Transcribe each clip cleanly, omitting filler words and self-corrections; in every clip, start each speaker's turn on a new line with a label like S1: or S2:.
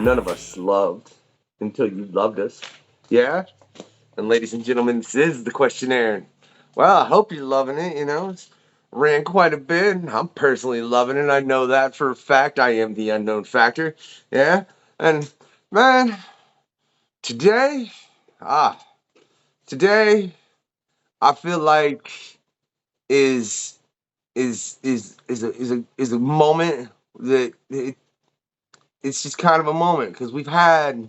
S1: none of us loved until you loved us. Yeah? And ladies and gentlemen, this is the questionnaire. Well, I hope you're loving it, It's ran quite a bit. I'm personally loving it. I know that for a fact. I am the unknown factor. Yeah? And man, today, ah, today I feel like is is a moment that it's just kind of a moment because we've had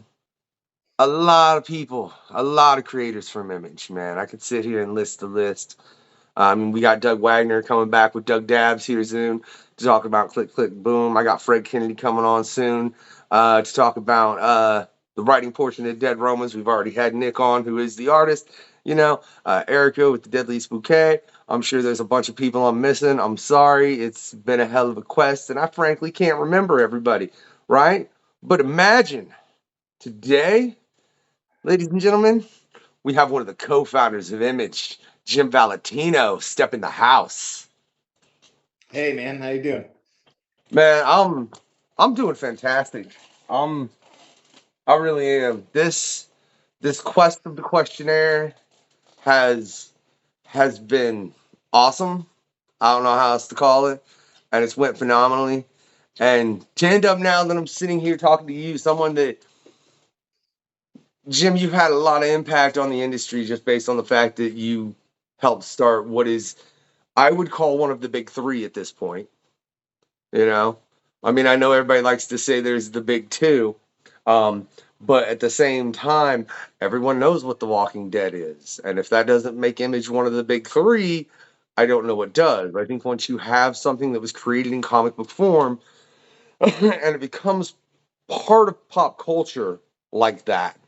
S1: a lot of people, a lot of creators from Image, man. I could sit here and list the list. We got Doug Wagner coming back with Doug Dabs here soon to talk about Click Click Boom. I got Fred Kennedy coming on soon to talk about the writing portion of Dead Romans. We've already had Nick on, who is the artist. Erica with the Deadliest Bouquet. I'm sure there's a bunch of people I'm missing. I'm sorry. It's been a hell of a quest, and I frankly can't remember everybody, right? But imagine today, ladies and gentlemen, we have one of the co-founders of Image, Jim Valentino, step in the house.
S2: Hey man, how you doing?
S1: Man, I'm doing fantastic. Um, I really am. This quest of the questionnaire has been awesome. I don't know how else to call it, and it's went phenomenally. And to end up now that I'm sitting here talking to you, someone that Jim, you've had a lot of impact on the industry just based on the fact that you helped start what is I would call one of the big three at this point. You know, I know everybody likes to say there's the big two, um, but at the same time, everyone knows what The Walking Dead is, and if that doesn't make Image one of the big three, I don't know what does. I think once you have something that was created in comic book form and it becomes part of pop culture like that,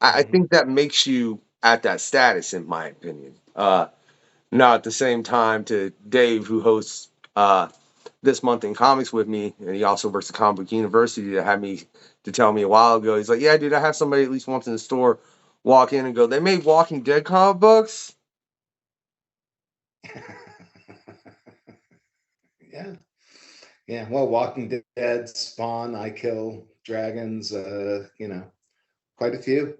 S1: I think that makes you at that status, in my opinion. Now, at the same time, to Dave, who hosts this month in comics with me, and he also works at Comic Book University, that had me to tell me a while ago. He's like, "Yeah, dude, I have somebody at least once in the store walk in and go, they made Walking Dead comic books."
S2: Yeah, yeah. Well, Walking Dead, Spawn, I Kill Dragons. Quite a few.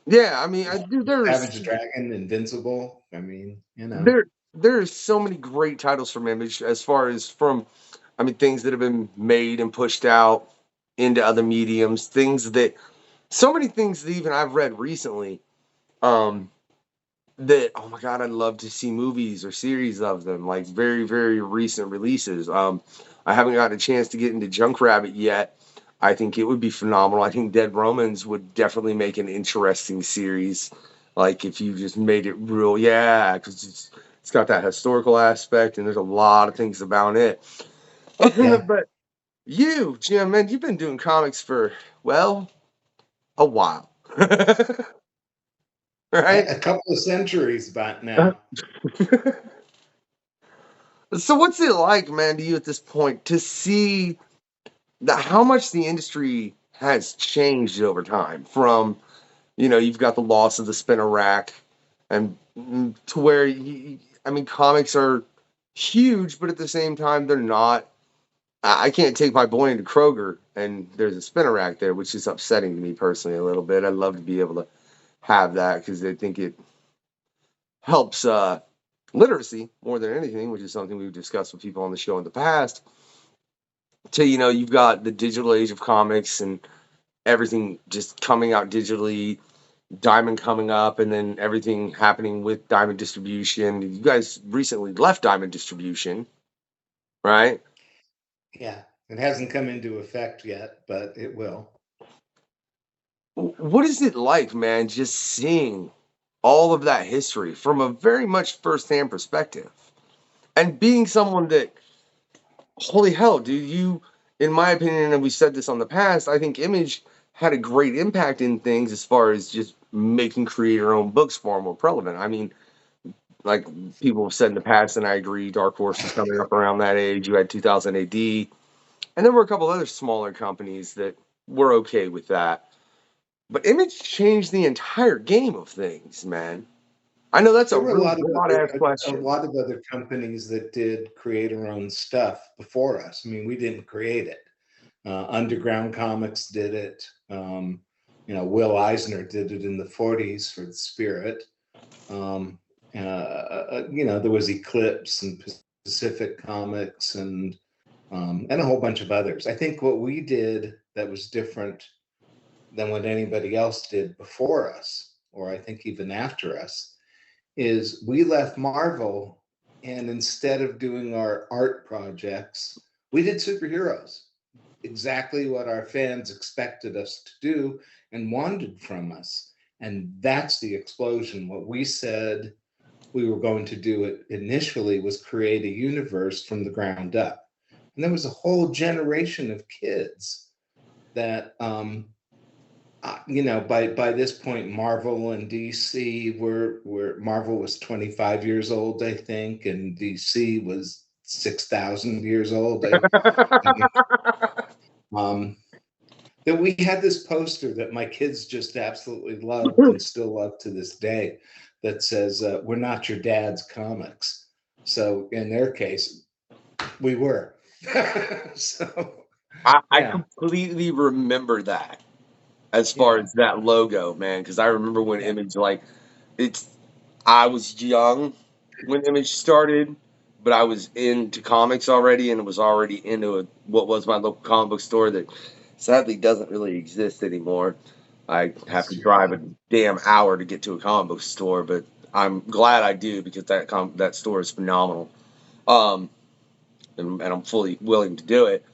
S1: Yeah, I do.
S2: Savage Dragon, Invincible.
S1: There there's so many great titles from Image as far as from things that have been made and pushed out into other mediums, things that so many things that even I've read recently, um, that oh my god, I'd love to see movies or series of them, like very, very recent releases. I haven't gotten a chance to get into Junk Rabbit yet. I think it would be phenomenal. I think Dead Romans would definitely make an interesting series. Like if you just made it real, yeah, because it's got that historical aspect, and there's a lot of things about it.
S2: Yeah.
S1: But you, Jim, man, you've been doing comics for well a while, right?
S2: A couple of centuries back now.
S1: So what's it like, man, to you at this point to see how much the industry has changed over time from, you've got the loss of the spinner rack and to where, comics are huge, but at the same time, they're not. I can't take my boy into Kroger and there's a spinner rack there, which is upsetting to me personally a little bit. I'd love to be able to have that because I think it helps literacy more than anything, which is something we've discussed with people on the show in the past. To you've got the digital age of comics and everything just coming out digitally, Diamond coming up, and then everything happening with Diamond distribution. You guys recently left Diamond distribution, right?
S2: Yeah, it hasn't come into effect yet, but it will.
S1: What is it like, man, just seeing all of that history from a very much firsthand perspective and being someone that, holy hell, dude, in my opinion, and we said this on the past, I think Image had a great impact in things as far as just making creator-owned books far more prevalent. Like people have said in the past, and I agree, Dark Horse was coming up around that age. You had 2000 AD, and there were a couple other smaller companies that were okay with that. But Image changed the entire game of things, man. I know that's a
S2: There were
S1: really broad-ass
S2: a
S1: question.
S2: lot of other companies that did creator-owned stuff before us. I mean, we didn't create it. Underground Comics did it. Will Eisner did it in the 40s for the Spirit. There was Eclipse and Pacific Comics and a whole bunch of others. I think what we did that was different than what anybody else did before us, or I think even after us, is we left Marvel, and instead of doing our art projects, we did superheroes. Exactly what our fans expected us to do and wanted from us. And that's the explosion. What we said we were going to do it initially was create a universe from the ground up. And there was a whole generation of kids that, by this point, Marvel and DC were Marvel was 25 years old, I think, and DC was 6,000 years old. That we had this poster that my kids just absolutely loved and still love to this day that says, "We're not your dad's comics." So in their case, we were. So
S1: I
S2: yeah,
S1: completely remember that as far
S2: yeah,
S1: as that logo, man, because I remember when
S2: yeah.
S1: Image, like, it's, I was young when Image started, but I was into comics already and was already into what was my local comic book store that sadly doesn't really exist anymore. I have
S2: That's
S1: to
S2: too
S1: drive a
S2: bad.
S1: damn hour to get to a comic book store, but I'm glad I do because that store is phenomenal. Um, and I'm fully willing to do it.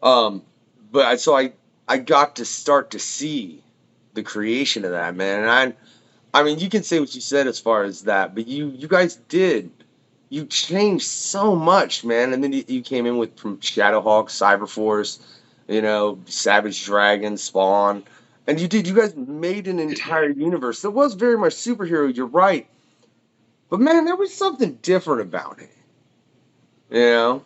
S1: Um, but I got to start to see the creation of that, man. And I mean, you can say what you said as far as that, but you guys did. You changed so much, man. And then you came in with from Shadowhawk, Cyberforce, Savage Dragon, Spawn, and you guys made an entire universe that was very much superhero. You're right, but man, there was something different about it. You know?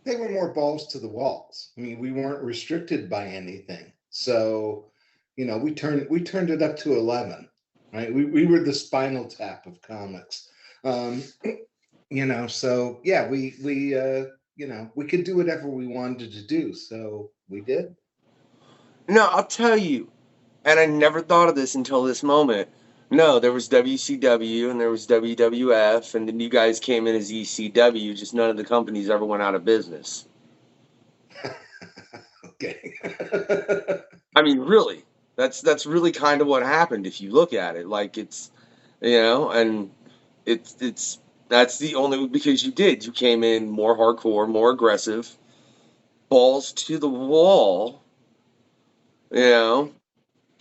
S2: They were more balls to the walls. I mean, we weren't restricted by anything. So, we turned it up to 11, right? We were the Spinal Tap of comics. Um, so yeah, we could do whatever we wanted to do, so we did.
S1: No, I'll tell you. And I never thought of this until this moment. No, there was WCW and there was WWF, and then you guys came in as ECW. Just none of the companies ever went out of business.
S2: Okay.
S1: I mean, really, that's really kind of what happened if you look at it. Like and it's that's the only because you came in more hardcore, more aggressive, balls to the wall, you know,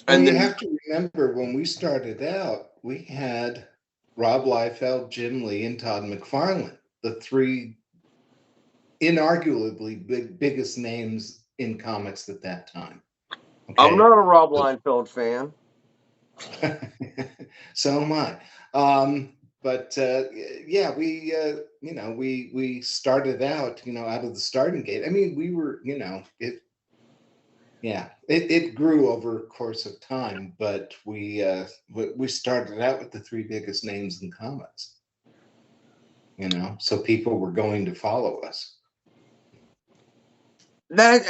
S2: Well,
S1: and
S2: you
S1: then
S2: have to remember when we started out, we had Rob Liefeld, Jim Lee, and Todd McFarlane, the three inarguably biggest names in comics at that time.
S1: I'm
S2: Okay.
S1: not a Rob Liefeld fan.
S2: So am I. But yeah, we started out, out of the starting gate. I mean, we were, it grew over a course of time, but we started out with the three biggest names in comics, so people were going to follow us.
S1: But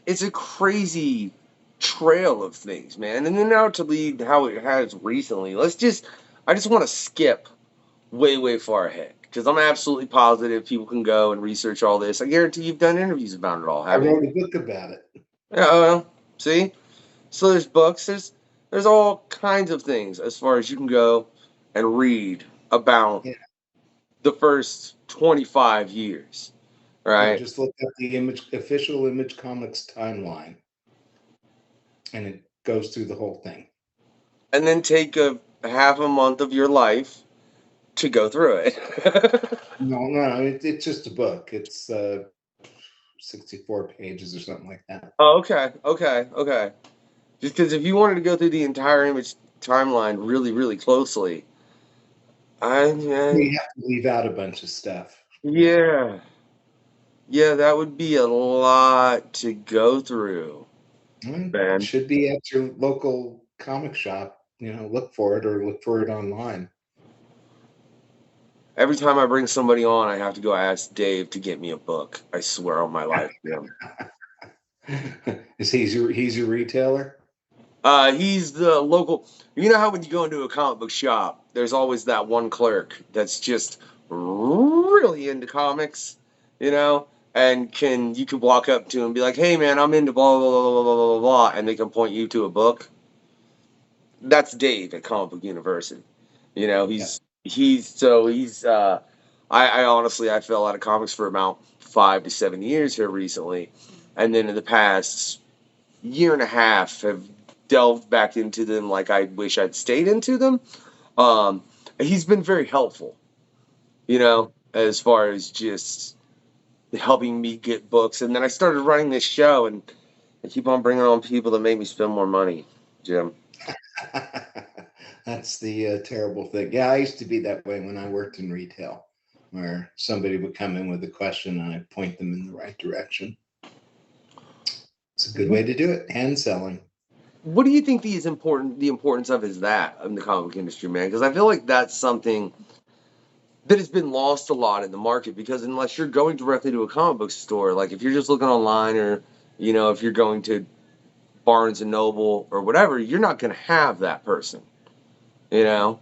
S1: it's a crazy trail of things, man. And then now to lead how it has recently, I just want to skip way far ahead because I'm absolutely positive people can go and research all this. I guarantee you've done interviews about it all,
S2: I
S1: haven't you?
S2: wrote a book about it.
S1: Yeah, see, so there's books, there's all kinds of things as far as you can go and read about
S2: Yeah,
S1: the first 25 years,
S2: yeah.
S1: right?
S2: Just look at the official Image Comics timeline, and it goes through the whole thing.
S1: And then take a half a month of your life to go through it.
S2: No, it's just a book. It's 64 pages or something like that.
S1: Oh, okay. Just because if you wanted to go through the entire image timeline really closely, I
S2: You have to leave out a bunch of stuff. Yeah.
S1: yeah, yeah, that would be a lot to go through,
S2: It
S1: man.
S2: should be at your local comic shop. Look for it or look for it online.
S1: Every time I bring somebody on, I have to go ask Dave to get me a book. I swear on my life, Jim.
S2: Is he's your retailer?
S1: He's the local. You know how when you go into a comic book shop, there's always that one clerk that's just really into comics, you know, and you can walk up to him and be like, "Hey, man, I'm into blah blah blah blah blah blah blah," and they can point you to a book. That's Dave at Comic Book University. You know,
S2: Yeah.
S1: he's. I honestly I fell out of comics for about 5 to 7 years here recently, and then in the past year and a half have delved back into them like I wish I'd stayed into them. Um, he's been very helpful, you know, as far as just helping me get books. And then I started running this show, and I keep on bringing on people that make me spend more money, Jim.
S2: That's the terrible thing. Yeah, I used to be that way when I worked in retail, where somebody would come in with a question and I'd point them in the right direction. It's a good way to do it. Hand selling.
S1: What do you think the importance of is that in the comic book industry, man? Because I feel like that's something that has been lost a lot in the market because unless you're going directly to a comic book store, like if you're just looking online or if you're going to Barnes and Noble or whatever, you're not going to have that person, you know?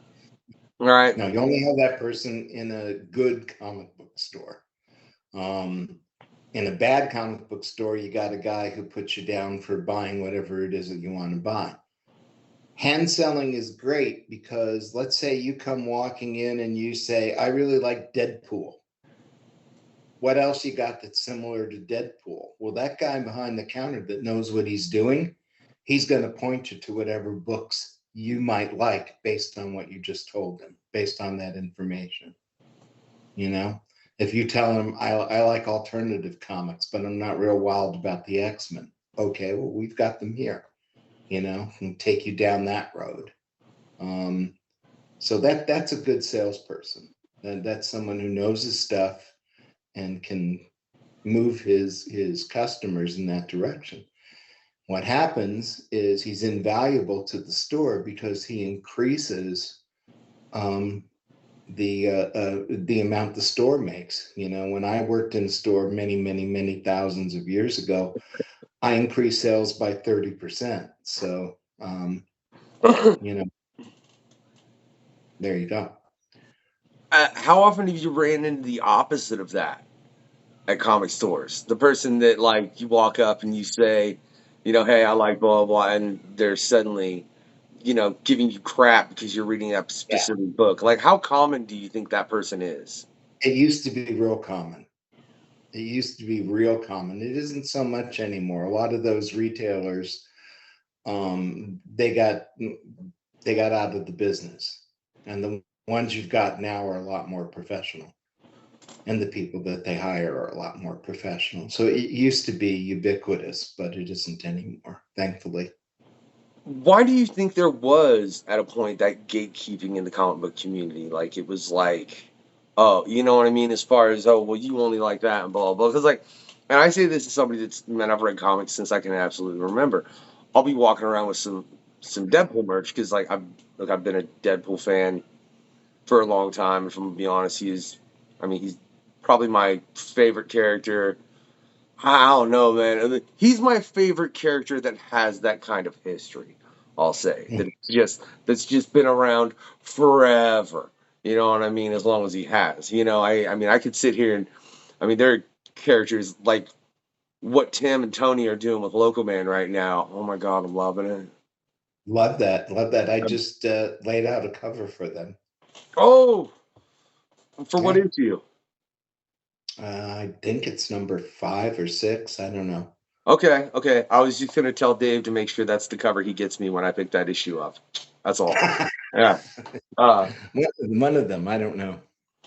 S1: Right?
S2: No, you only have that person in a good comic book store. In a bad comic book store, you got a guy who puts you down for buying whatever it is that you want to buy. Hand selling is great because let's say you come walking in and you say, I really like Deadpool. What else you got that's similar to Deadpool? Well, that guy behind the counter that knows what he's doing, he's going to point you to whatever books you might like based on what you just told him, based on that information. You know, if you tell him, I like alternative comics, but I'm not real wild about the X-Men. Okay, well, we've got them here, and take you down that road. So that's a good salesperson. And that's someone who knows his stuff and can move his customers in that direction. What happens is he's invaluable to the store because he increases the amount the store makes. When I worked in a store many thousands of years ago, I increased sales by 30%. So there you go.
S1: How often have you ran into the opposite of that at comic stores? The person that like you walk up and you say, hey, I like blah blah, blah, and they're suddenly, giving you crap because you're reading that
S2: Yeah,
S1: specific book. Like, how common do you think that person is?
S2: it used to be real common. It used to be real common. It isn't so much anymore. A lot of those retailers, they got out of the business, and the ones you've got now are a lot more professional, and the people that they hire are a lot more professional. So it used to be ubiquitous, but it isn't anymore, thankfully.
S1: Why do you think there was at a point that gatekeeping in the comic book community? Like it was like, oh, you know what I mean? As far as well, you only like that and blah blah. Because like, and I say this to somebody that's man, I've read comics since I can absolutely remember. I'll be walking around with some Deadpool merch because like I've been a Deadpool fan for a long time. If I'm gonna be honest, he's probably my favorite character. I don't know, man. He's my favorite character that has that kind of history. I'll say that that's just been around forever. You know what I mean? As long as he has. I mean, I could sit here and there are characters like what Tim and Tony are doing with Local Man right now. Oh my God, I'm loving it.
S2: Love that. Love that. I just laid out a cover for them.
S1: Oh, for what
S2: Yeah.
S1: issue?
S2: I think it's number 5 or 6. I don't know.
S1: Okay. I was just gonna tell Dave to make sure that's the cover he gets me when I pick that issue up. That's all. Yeah.
S2: One of them. I don't know.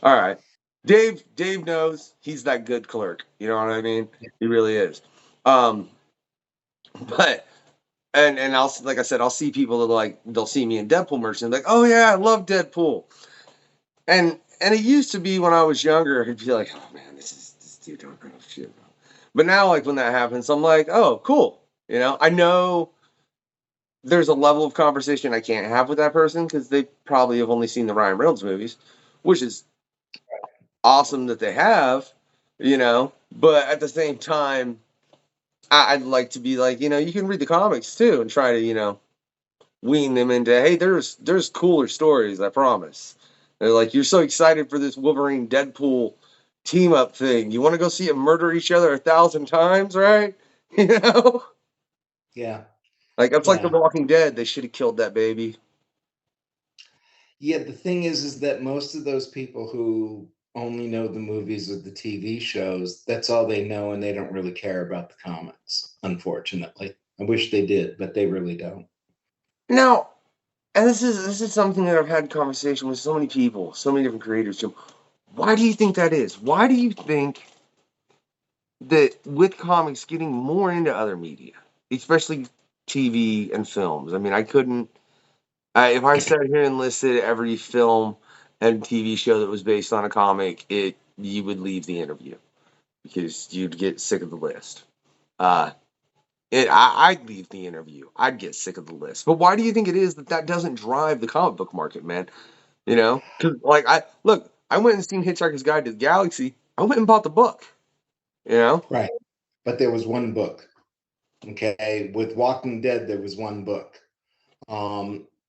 S1: All right. Dave knows he's that good clerk. You know what I mean? He really is. Um, but and I'll like I said, I'll see people that like they'll see me in Deadpool merch and they're like, oh yeah, I love Deadpool. And it used to be when I was younger, I'd be like, oh man, this dude don't know shit. But now like when that happens, I'm like, oh cool. I know there's a level of conversation I can't have with that person because they probably have only seen the Ryan Reynolds movies, which is awesome that they have, but at the same time, I'd like to be like, you can read the comics too and try to, wean them into, hey, there's cooler stories, I promise. They're like, you're so excited for this Wolverine Deadpool team up thing. You want to go see them murder each other 1,000 times, right? You know?
S2: Yeah.
S1: Like it's like The
S2: Yeah.
S1: Walking Dead. They should have killed that baby.
S2: Yeah, the thing is that most of those people who only know the movies or the TV shows, that's all they know, and they don't really care about the comics, unfortunately. I wish they did, but they really don't.
S1: Now, and this is something that I've had conversation with so many people, so many different creators, Jim. Why do you think that is? Why do you think that with comics getting more into other media, especially TV and films? I mean, I couldn't. If I sat here and listed every film and TV show that was based on a comic, you would leave the interview because you'd get sick of the list. Uh, I'd leave the interview. I'd get sick of the list. But why do you think it is that that doesn't drive the comic book market, man? Because like I went and seen Hitchhiker's Guide to the Galaxy. I went and bought the book. You know,
S2: Right. But there was one book. Okay. With Walking Dead, there was one book.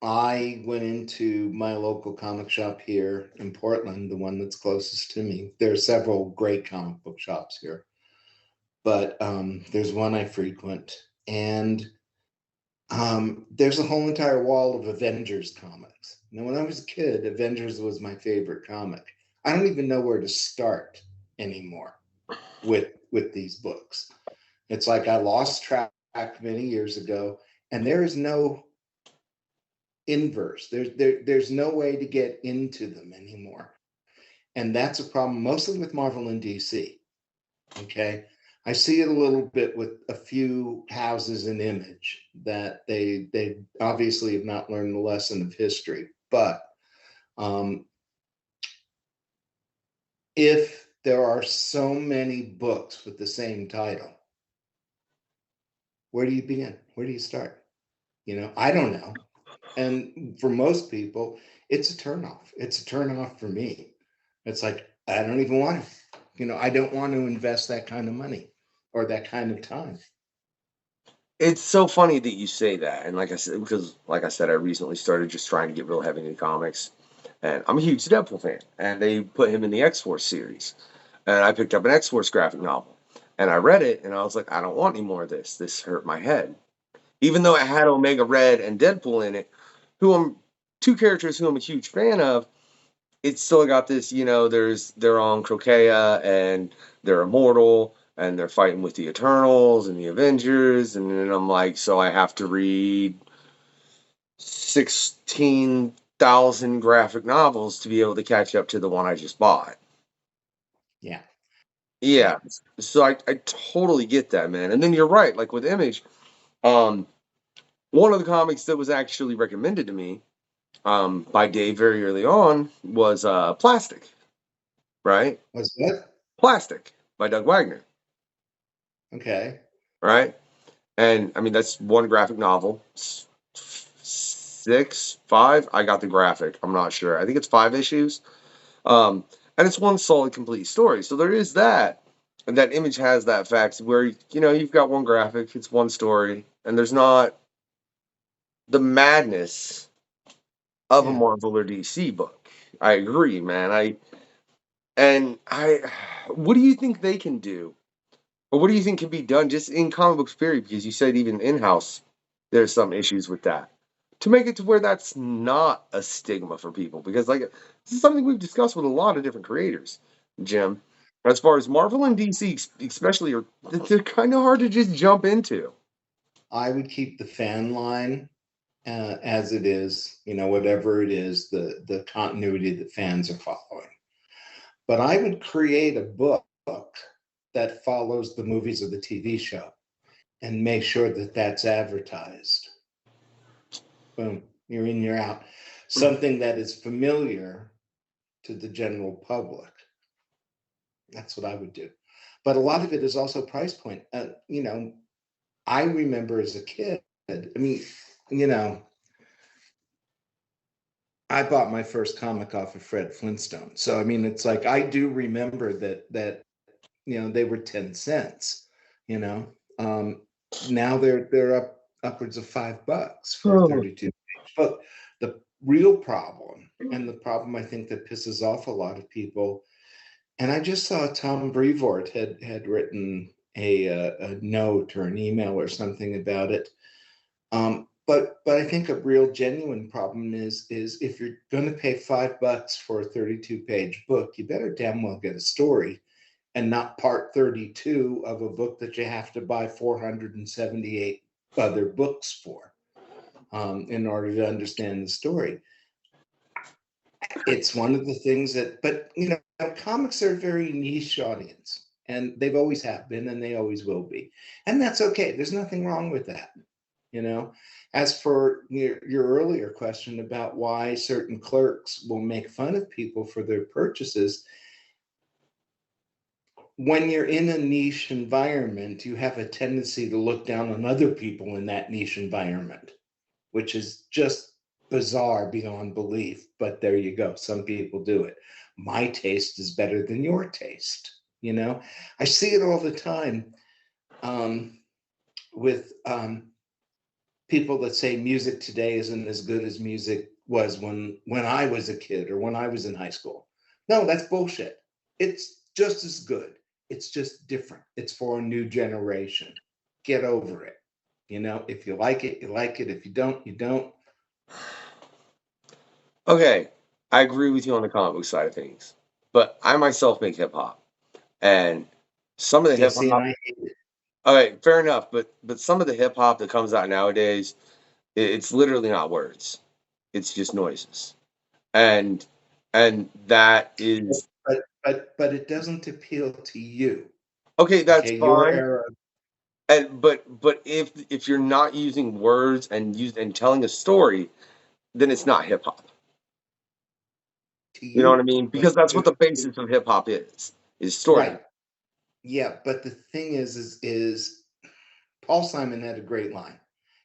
S2: I went into my local comic shop here in Portland, the one that's closest to me. There are several great comic book shops here, but there's one I frequent, and there's a whole entire wall of Avengers comics. Now, when I was a kid, Avengers was my favorite comic. I don't even know where to start anymore with these books. It's like I lost track many years ago, and there is no inverse. There's no way to get into them anymore, and that's a problem mostly with Marvel and DC. Okay, I see it a little bit with a few houses in Image that they obviously have not learned the lesson of history. But um, if there are so many books with the same title, where do you begin? Where do you start? I don't know. And for most people, it's a turnoff. It's a turnoff for me. It's like, I don't even want to, I don't want to invest that kind of money or that kind of time.
S1: it's so funny that you say that, and like I said, because like I said, I recently started just trying to get real heavy into comics, and I'm a huge Deadpool fan, and they put him in the X Force series, and I picked up an X Force graphic novel, and I read it, and I was like, I don't want any more of this. This hurt my head, even though it had Omega Red and Deadpool in it, who I'm two characters who I'm a huge fan of. It's still got this, they're on Crokea and they're immortal and they're fighting with the Eternals and the Avengers, and then I'm like, so I have to read 16,000 graphic novels to be able to catch up to the one I just bought.
S2: Yeah.
S1: Yeah. So I totally get that, man. And then you're right, like with Image, um, one of the comics that was actually recommended to me by Dave very early on was Plastic, right?
S2: What's that?
S1: Plastic by Doug Wagner,
S2: Okay.
S1: right? And I mean, that's one graphic novel. Six, five. I got the graphic. I'm not sure. I think it's 5 issues. And it's one solid, complete story. So there is that. And that Image has that fact where, you've got one graphic, it's one story, and there's not the madness of a
S2: Yeah.
S1: Marvel or DC book. I agree, man. What do you think they can do? Or what do you think can be done just in comic books, period? Because you said even in house, there's some issues with that. To make it to where that's not a stigma for people. Because, like, this is something we've discussed with a lot of different creators, Jim. As far as Marvel and DC, especially, they're kind of hard to just jump into.
S2: I would keep the fan line as it is, whatever it is, the continuity that fans are following. But I would create a book that follows the movies or the TV show and make sure that that's advertised. Boom, you're in, you're out. Something that is familiar to the general public. That's what I would do. But a lot of it is also price point. I remember as a kid, I mean, you know, I bought my first comic off of Fred Flintstone. So I mean, it's like I do remember that they were 10 cents. You know, now they're upwards of $5 for a
S1: Oh.
S2: 32-page book. The real problem, and the problem I think that pisses off a lot of people, and I just saw Tom Brevoort had written a note or an email or something about it. But I think a real genuine problem is if you're going to pay $5 for a 32-page book, you better damn well get a story and not part 32 of a book that you have to buy 478 other books for in order to understand the story. It's one of the things that, but comics are a very niche audience, and they've always have been, and they always will be, and that's okay. There's nothing wrong with that. As for your earlier question about why certain clerks will make fun of people for their purchases, when you're in a niche environment, you have a tendency to look down on other people in that niche environment, which is just bizarre beyond belief. But there you go. Some people do it. My taste is better than your taste. I see it all the time with people that say music today isn't as good as music was when I was a kid or when I was in high school. No, that's bullshit. It's just as good. It's just different. It's for a new generation. Get over it. If you like it, you like it. If you don't, you don't.
S1: Okay, I agree with you on the comic book side of things, but I myself make hip hop, and some of the
S2: Yeah,
S1: hip
S2: see, and
S1: hop.
S2: I hate it.
S1: Okay, fair enough, but some of the hip hop that comes out nowadays, it's literally not words; it's just noises, and that is
S2: But it doesn't appeal to you.
S1: okay. That's
S2: Okay, your
S1: fine.
S2: era
S1: And but if you're not using words and telling a story, then it's not hip hop.
S2: to
S1: You know what I
S2: you.
S1: mean?
S2: But
S1: Because that's what the basis of hip hop is story.
S2: right. Yeah, but the thing is Paul Simon had a great line.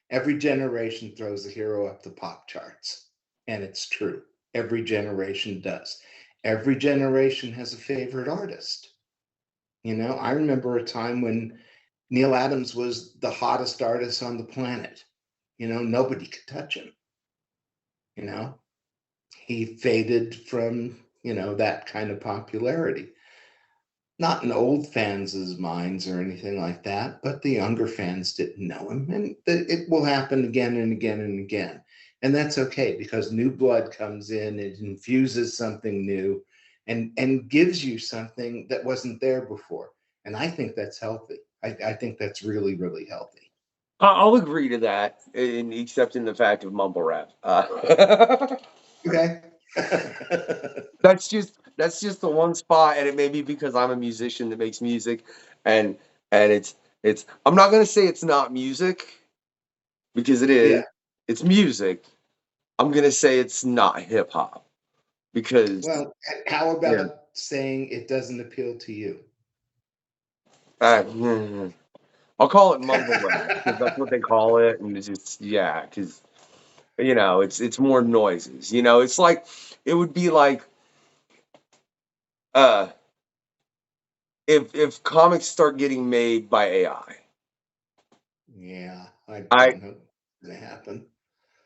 S2: Every generation throws a hero up the pop charts. And it's true. Every generation does. Every generation has a favorite artist. I remember a time when Neil Adams was the hottest artist on the planet. Nobody could touch him. You know, he faded from, that kind of popularity. Not in old fans' minds or anything like that, but the younger fans didn't know him. And it will happen again and again and again. And that's okay because new blood comes in, it infuses something new and gives you something that wasn't there before. And I think that's healthy. I think that's really, really healthy.
S1: I'll agree to that, except in the fact of mumble rap.
S2: Okay.
S1: That's just the one spot, and it may be because I'm a musician that makes music, and it's. I'm not gonna say it's not music because it is.
S2: Yeah.
S1: It's music. I'm gonna say it's not hip hop because
S2: Well, how
S1: yeah.
S2: about saying it doesn't appeal to you?
S1: Uh, I'll call it mumble rap because that's what they call it, and it's just yeah, because it's more noises. It's like it would be like uh if comics start getting made by AI.
S2: Yeah, I
S1: I
S2: don't know what's going to happen.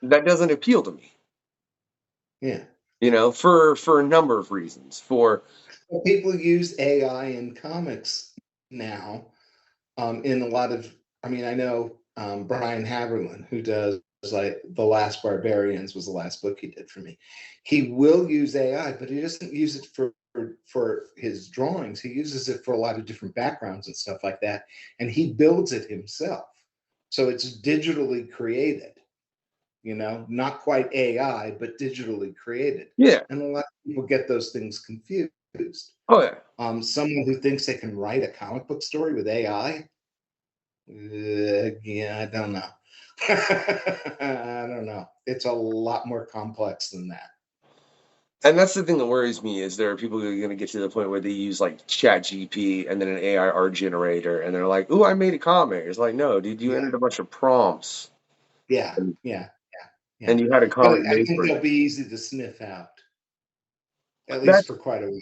S1: That doesn't appeal to me.
S2: Yeah.
S1: For a number of reasons. For
S2: Well, people use AI in comics now in a lot of, I mean, I know Brian Haberlin, who does like The Last Barbarians was the last book he did for me. He will use AI, but he doesn't use it for his drawings. He uses it for a lot of different backgrounds and stuff like that. And he builds it himself. So it's digitally created, not quite AI, but digitally created.
S1: yeah.
S2: And a lot of people get those things confused.
S1: Oh yeah.
S2: Someone who thinks they can write a comic book story with AI, yeah, I don't know. I don't know. It's a lot more complex than that.
S1: And that's the thing that worries me is there are people who are going to get to the point where they use like Chat GP and then an AI art generator, and they're like, "Ooh, I made a comic." It's like, no, dude, you
S2: Yeah,
S1: entered a bunch of prompts.
S2: yeah,
S1: And
S2: yeah. Yeah.
S1: and you had a
S2: But
S1: comic
S2: I
S1: made
S2: think
S1: for it.
S2: they'll be easy to sniff out, at least
S1: That's
S2: for quite a while.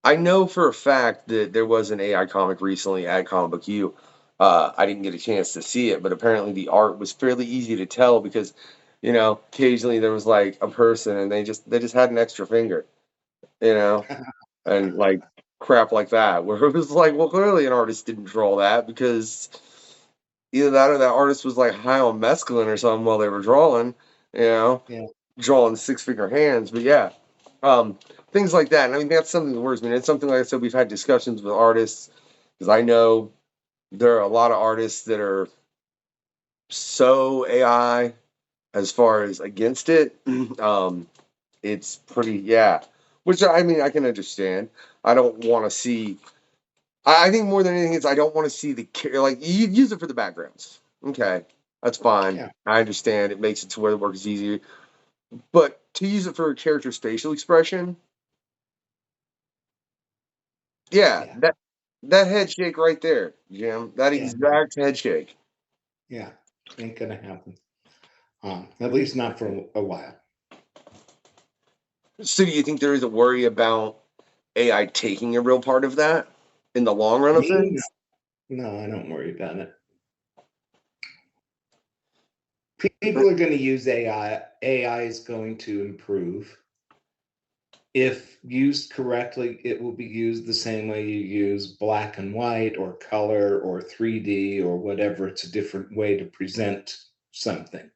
S1: I know for a fact that there was an AI comic recently at Comic Book U. I didn't get a chance to see it, but apparently the art was fairly easy to tell because, occasionally there was like a person and they just had an extra finger, you know, and like crap like that, where it was like, well, clearly an artist didn't draw that because either that or that artist was like high on mescaline or something while they were drawing, you know,
S2: Yeah.
S1: drawing six-finger hands. But yeah, um, things like that. And I mean, that's something that worries me. And it's something, like I said, we've had discussions with artists because I know there are a lot of artists that are so AI as far as against it. It's pretty, yeah. Which I mean, I can understand. I don't want to see. I think more than anything is I don't want to see like you use it for the backgrounds. Okay, that's fine.
S2: Yeah.
S1: I understand. It makes it to where the work is easier. But to use it for a character's facial expression, yeah,
S2: Yeah.
S1: that head shake right there, Jim. That
S2: Yeah.
S1: exact head shake.
S2: Yeah. Ain't gonna happen. At least not for a while.
S1: So do you think there is a worry about AI taking a real part of that in the long run of
S2: Me, no.
S1: things?
S2: No, I don't worry about it. People are going to use AI. AI is going to improve. If used correctly, it will be used the same way you use black and white or color or 3D or whatever. It's a different way to present something.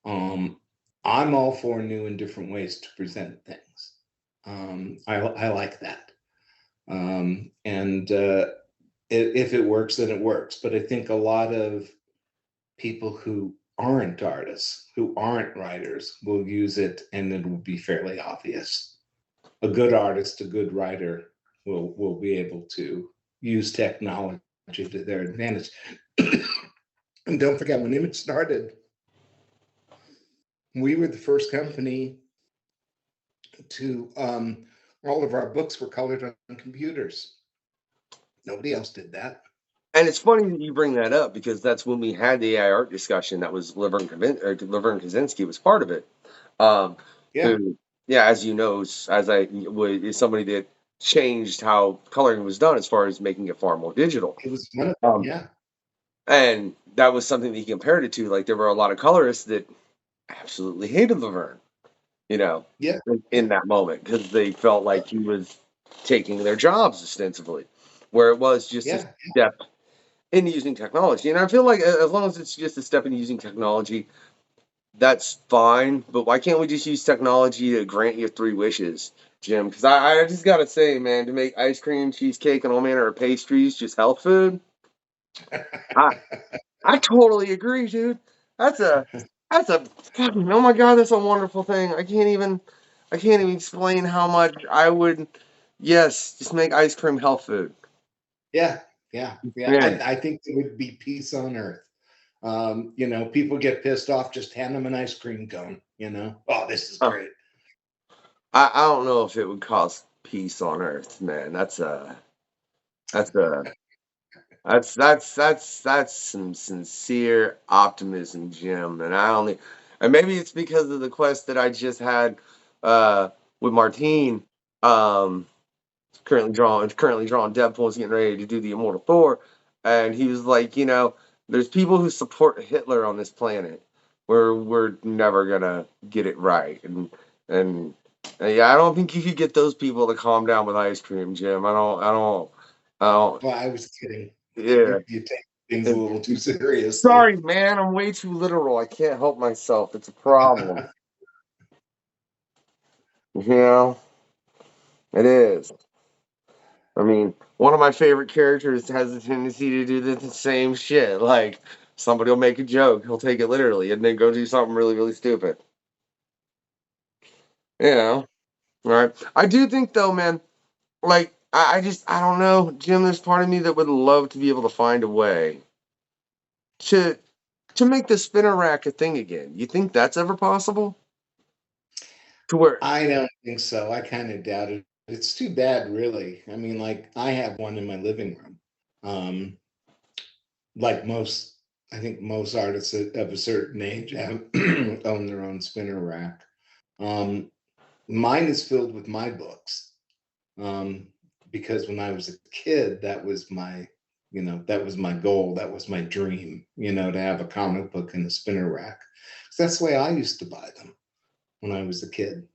S2: Um, I'm all for new and different ways to present things. I like that. And if it works, then it works. But I think a lot of people who aren't artists, who aren't writers, will use it and it will be fairly obvious. A good artist, a good writer will be able to use technology to their advantage. And don't forget, when Image started, we were the first company to all of our books were colored on computers. Nobody else did that.
S1: And it's funny that you bring that up because that's when we had the AI art discussion. That was Laverne Kaczynski was part of it. Um,
S2: Yeah,
S1: who, yeah, as you know, is somebody that changed how coloring was done as far as making it far more digital.
S2: it was one of them.
S1: Um,
S2: Yeah,
S1: and that was something that he compared it to. Like there were a lot of colorists that absolutely hated Laverne, you know,
S2: yeah,
S1: in
S2: yeah,
S1: that moment because they felt like he was taking their jobs ostensibly, where it was just a
S2: yeah.
S1: step in using technology. And I feel like as long as it's just a step in using technology, that's fine. But why can't we just use technology to grant you three wishes, Jim? Because I just gotta say, man, to make ice cream, cheesecake, and all manner of pastries just health food, I I totally agree, dude. That's a that's a fucking oh my god, that's a wonderful thing. I can't even explain how much I would yes, just make ice cream health food.
S2: Yeah, yeah, yeah.
S1: Man,
S2: I think there would be peace on earth. People get pissed off, just hand them an ice cream cone, Oh, this is
S1: uh,
S2: great.
S1: I don't know if it would cause peace on earth, man. That's a that's some sincere optimism, Jim. And maybe it's because of the quest that I just had uh with Martine. Um currently drawing Deadpool's getting ready to do the Immortal Thor, and he was like, there's people who support Hitler on this planet. We're never gonna get it right, and yeah, I don't think you could get those people to calm down with ice cream, Jim. I don't.
S2: Well, I was kidding.
S1: Yeah.
S2: You take things a little too seriously.
S1: Sorry, man. I'm way too literal. I can't help myself. It's a problem. You know, it is. I mean, one of my favorite characters has a tendency to do the same shit. Like, somebody will make a joke, he'll take it literally, and then go do something really, really stupid. You know, right? I do think, though, man, like, I don't know, Jim, there's part of me that would love to be able to find a way to to make the spinner rack a thing again. You think that's ever possible? To where,
S2: I don't think so. I kind of doubt it. It's too bad, really. I mean, like I have one in my living room. Um, like most. I think most artists of a certain age have own their own spinner rack. Mine is filled with my books, um, because when I was a kid, that was my, that was my goal, that was my dream, to have a comic book in a spinner rack. So that's the way I used to buy them when I was a kid.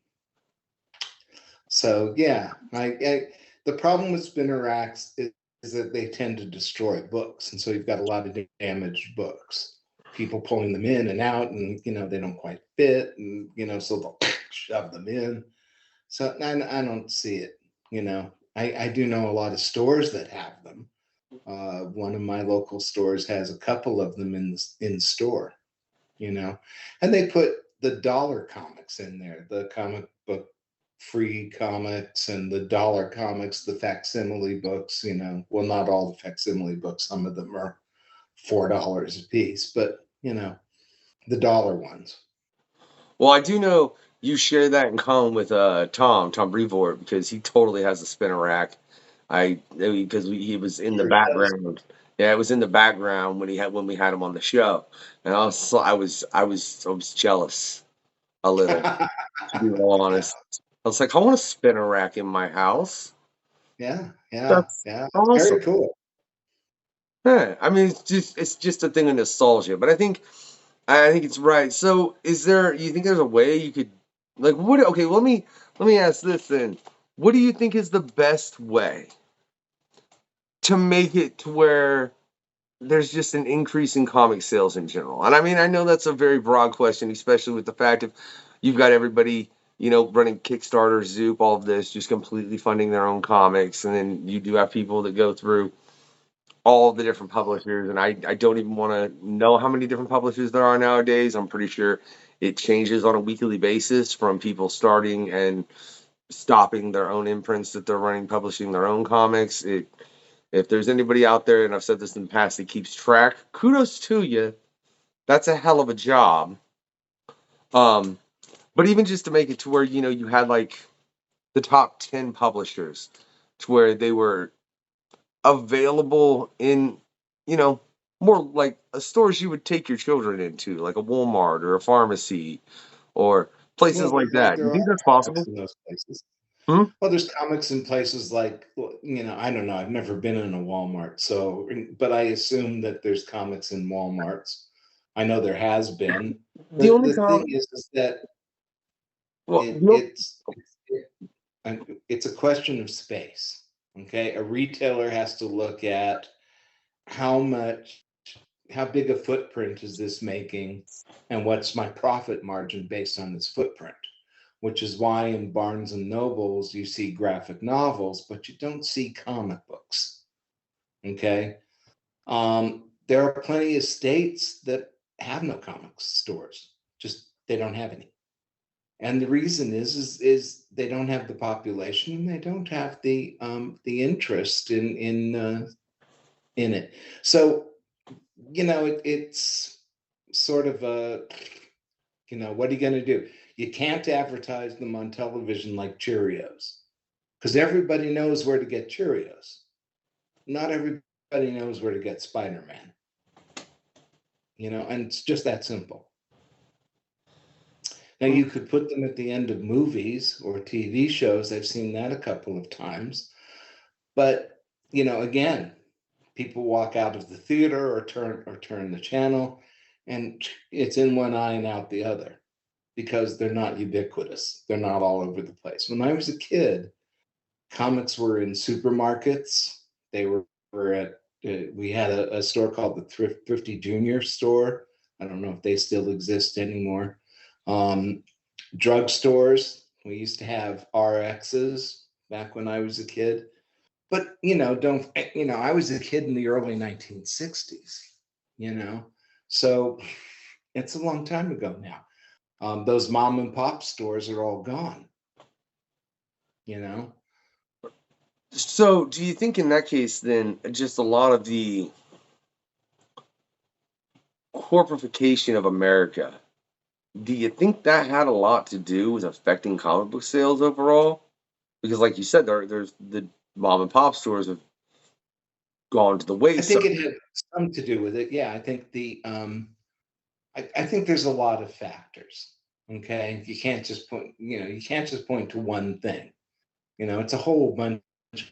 S2: So yeah, the problem with spinner racks is that they tend to destroy books, and so you've got a lot of damaged books. People pulling them in and out, and they don't quite fit, and so they'll shove them in. So I don't see it. I do know a lot of stores that have them. One of my local stores has a couple of them in store. And they put the dollar comics in there, the comic book free comics and the dollar comics, the facsimile books. Well, not all the facsimile books, some of them are $4 a piece, but the dollar ones.
S1: Well, I do know you share that in common with Tom Brevoort, because he totally has a spinner rack. Because he was in the
S2: Sure does.
S1: background. Yeah, it was in the background when we had him on the show, and I was jealous a little, to be all honest. I was like, I want a spinner rack in my house.
S2: Yeah, yeah,
S1: That's
S2: yeah. It's
S1: awesome.
S2: very cool.
S1: Yeah, I mean, it's just a thing of nostalgia, but I think it's right. So, you think there's a way you could, like, what? Okay, let me ask this then. What do you think is the best way to make it to where there's just an increase in comic sales in general? And I mean, I know that's a very broad question, especially with the fact of you've got everybody, running Kickstarter, Zoop, all of this, just completely funding their own comics, and then you do have people that go through all the different publishers, and I don't even want to know how many different publishers there are nowadays. I'm pretty sure it changes on a weekly basis, from people starting and stopping their own imprints that they're running, publishing their own comics. If there's anybody out there, and I've said this in the past, that keeps track, kudos to you. That's a hell of a job. Um, but even just to make it to where you had like the top 10 publishers, to where they were available in, you know, more like a stores you would take your children into, like a Walmart or a pharmacy or places like
S2: Well,
S1: that. You
S2: there
S1: think
S2: are
S1: that's
S2: comics
S1: possible?
S2: in those places.
S1: Hmm?
S2: Well, there's comics in places like, well, I don't know. I've never been in a Walmart, so, but I assume that there's comics in Walmarts. I know there has been.
S1: The
S2: The
S1: only
S2: the thing
S1: time,
S2: is that
S1: well,
S2: it it's a question of space. Okay, a retailer has to look at how much, how big a footprint is this making, and what's my profit margin based on this footprint, which is why in Barnes and Nobles you see graphic novels, but you don't see comic books. Okay. There are plenty of states that have no comics stores, just they don't have any. And the reason is they don't have the population, and they don't have the interest in it. So it's sort of a, what are you going to do? You can't advertise them on television like Cheerios, because everybody knows where to get Cheerios. Not everybody knows where to get Spider-Man, and it's just that simple. Now you could put them at the end of movies or TV shows. I've seen that a couple of times. But, again, people walk out of the theater or turn the channel, and it's in one eye and out the other, because they're not ubiquitous. They're not all over the place. When I was a kid, comics were in supermarkets. They were at we had a store called the Thrifty Junior store. I don't know if they still exist anymore. Um, Drugstores. We used to have RXs back when I was a kid. But don't I was a kid in the early 1960s. So it's a long time ago now. Those mom and pop stores are all gone. You know.
S1: So, do you think in that case, then, just a lot of the corporification of America, do you think that had a lot to do with affecting comic book sales overall? Because, like you said, there's the mom and pop stores have gone to the
S2: I
S1: wayside.
S2: think it had some to do with it. Yeah, I think I think there's a lot of factors. Okay, you can't just point, you can't just point to one thing. It's a whole bunch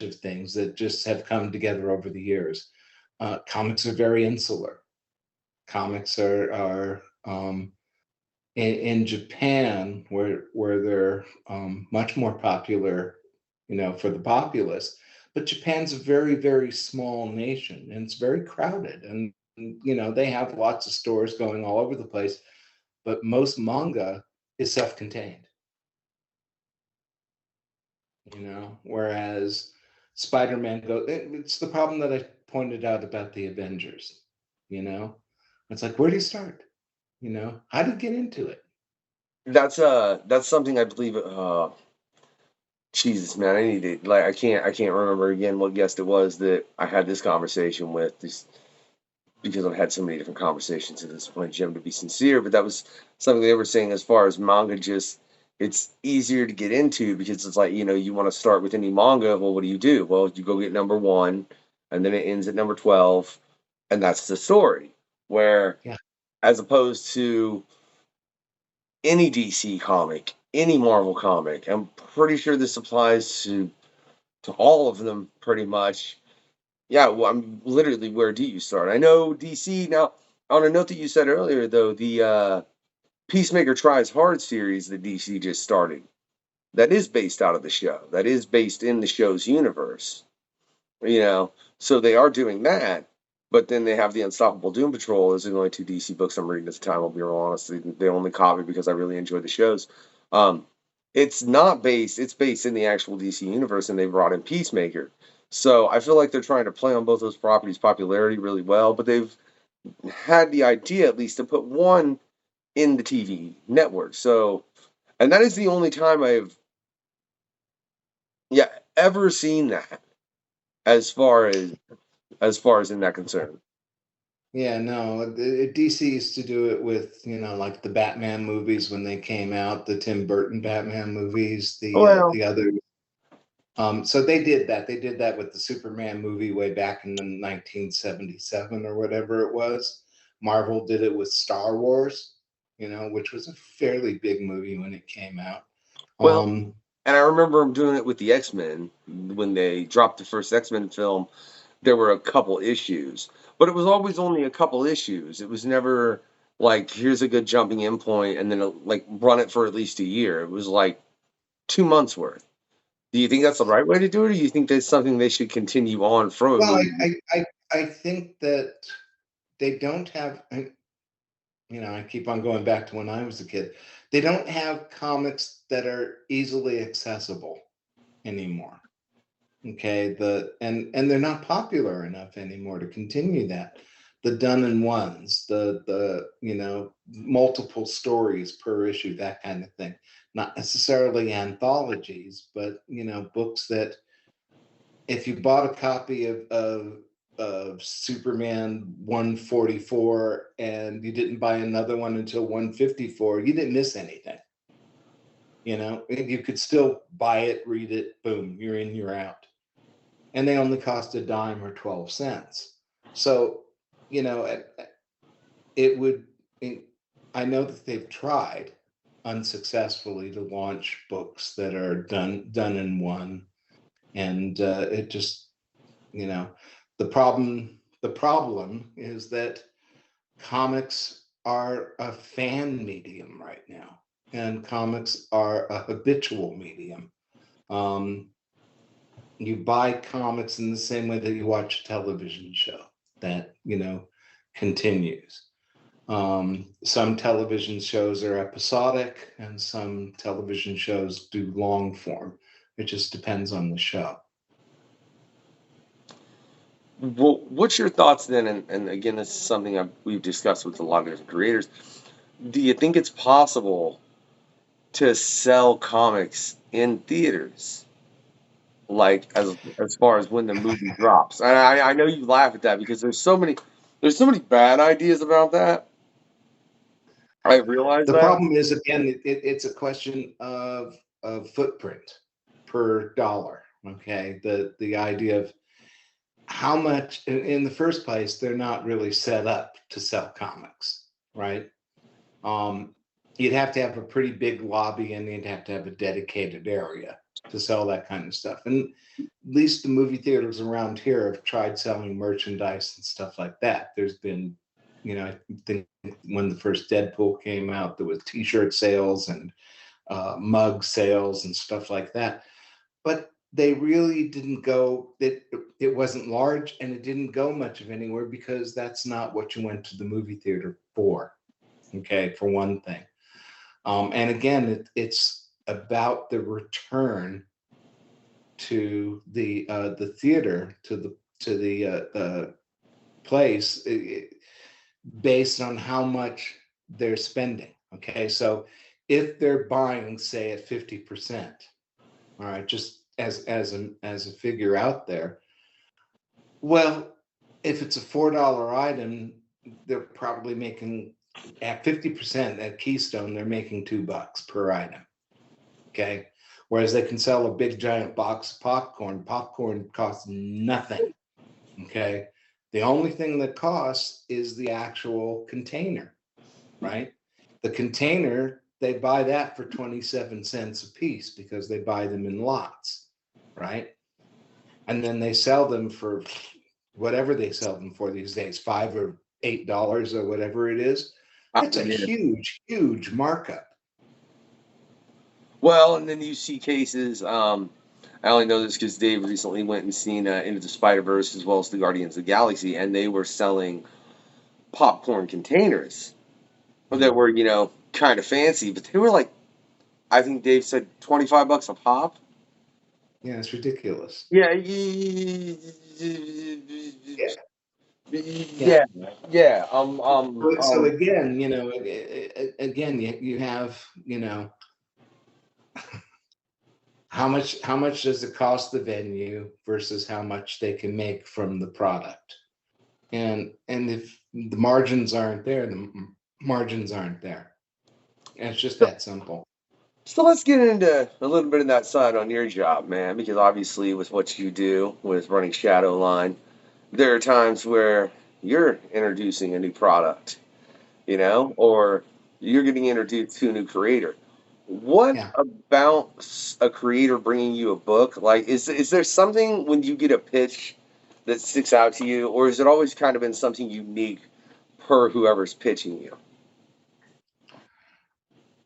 S2: of things that just have come together over the years. Comics are very insular. Comics are in Japan, where they're much more popular, for the populace. But Japan's a very, very small nation, and it's very crowded. And they have lots of stores going all over the place. But most manga is self-contained. Whereas Spider-Man it's the problem that I pointed out about the Avengers. You know, it's like, where do you start? How do you get into it?
S1: That's something I believe. Jesus, man, I need to like I can't remember again what guest it was that I had this conversation with. Just because I've had so many different conversations at this point, Jim, to be sincere, but that was something they were saying as far as manga. Just it's easier to get into because it's like you want to start with any manga. Well, what do? Well, you go get number one, and then it ends at number 12, and that's the story. Where
S2: Yeah.
S1: as opposed to any DC comic, any Marvel comic. I'm pretty sure this applies to all of them pretty much. Yeah, well, I'm literally where do you start? I know DC now. On a note that you said earlier, though, the Peacemaker Tries Hard series that DC just started, that is based out of the show. That is based in the show's universe. You know, so they are doing that. But then they have the Unstoppable Doom Patrol. Those are the only two DC books I'm reading at the time. I'll be real honest. They only caught me because I really enjoy the shows. Um, it's not based. It's based in the actual DC universe, and they brought in Peacemaker. So I feel like they're trying to play on both those properties' popularity really well. But they've had the idea at least to put one in the TV network. So, and that is the only time I've ever seen that as far as in that concern.
S2: Yeah, no, DC used to do it with, like the Batman movies when they came out, the Tim Burton Batman movies,
S1: Well,
S2: the other. So they did that. They did that with the Superman movie way back in the 1977 or whatever it was. Marvel did it with Star Wars, which was a fairly big movie when it came out.
S1: well,
S2: Um,
S1: and I remember them doing it with the X-Men when they dropped the first X-Men film. There were a couple issues, but it was always only a couple issues. It was never like here's a good jumping in point, and then like run it for at least a year. It was like 2 months worth. Do you think that's the right way to do it, or do you think that's something they should continue on from a
S2: well,
S1: movie?
S2: I think that they don't have. I keep on going back to when I was a kid. They don't have comics that are easily accessible anymore. Okay, and they're not popular enough anymore to continue that. The done in ones, the multiple stories per issue, that kind of thing. Not necessarily anthologies, but books that if you bought a copy of Superman 144 and you didn't buy another one until 154, you didn't miss anything. You could still buy it, read it, boom, you're in, you're out. And they only cost a dime or 12 cents. So, you know, it would, I know that they've tried unsuccessfully to launch books that are done in one. And it just, you know, the problem is that comics are a fan medium right now, and comics are a habitual medium. Um, you buy comics in the same way that you watch a television show that continues. Some television shows are episodic, and some television shows do long form. It just depends on the show.
S1: Well, what's your thoughts then? And again, this is something we've discussed with a lot of different creators. Do you think it's possible to sell comics in theaters, like as far as when the movie drops? And I know you laugh at that because there's so many bad ideas about that. I realize
S2: The
S1: that.
S2: problem is, again, it's a question of footprint per dollar. Okay, the idea of how much, in the first place, they're not really set up to sell comics, right? You'd have to have a pretty big lobby, and you'd have to have a dedicated area to sell that kind of stuff. And at least the movie theaters around here have tried selling merchandise and stuff like that. There's been, I think when the first Deadpool came out, there was t-shirt sales and mug sales and stuff like that. But they really didn't go, it wasn't large, and it didn't go much of anywhere, because that's not what you went to the movie theater for. Okay, for one thing. And again, it's about the return to the theater, to the place, based on how much they're spending. Okay, so if they're buying, say, at 50%, all right, just as a figure out there, well, if it's a $4 item, they're probably making, at 50% at Keystone, they're making $2 per item. Okay. Whereas they can sell a big giant box of popcorn. Popcorn costs nothing. Okay. The only thing that costs is the actual container, right? The container, they buy that for 27 cents a piece, because they buy them in lots, right? And then they sell them for whatever they sell them for these days, $5 or $8 or whatever it is. That's a huge, huge markup.
S1: Well, and then you see cases. I only know this because Dave recently went and seen Into the Spider-Verse as well as the Guardians of the Galaxy, and they were selling popcorn containers that were, kind of fancy, but they were like, I think Dave said $25 a pop.
S2: Yeah, it's ridiculous.
S1: Yeah.
S2: Yeah.
S1: Yeah.
S2: So again, again, you have, how much does it cost the venue versus how much they can make from the product, and if the margins aren't there, the margins aren't there. And it's just that simple.
S1: So let's get into a little bit of that side on your job, man, because obviously with what you do with running Shadowline, there are times where you're introducing a new product, or you're getting introduced to a new creator. What about a creator bringing you a book? Like, is there something when you get a pitch that sticks out to you, or has it always kind of been something unique per whoever's pitching you?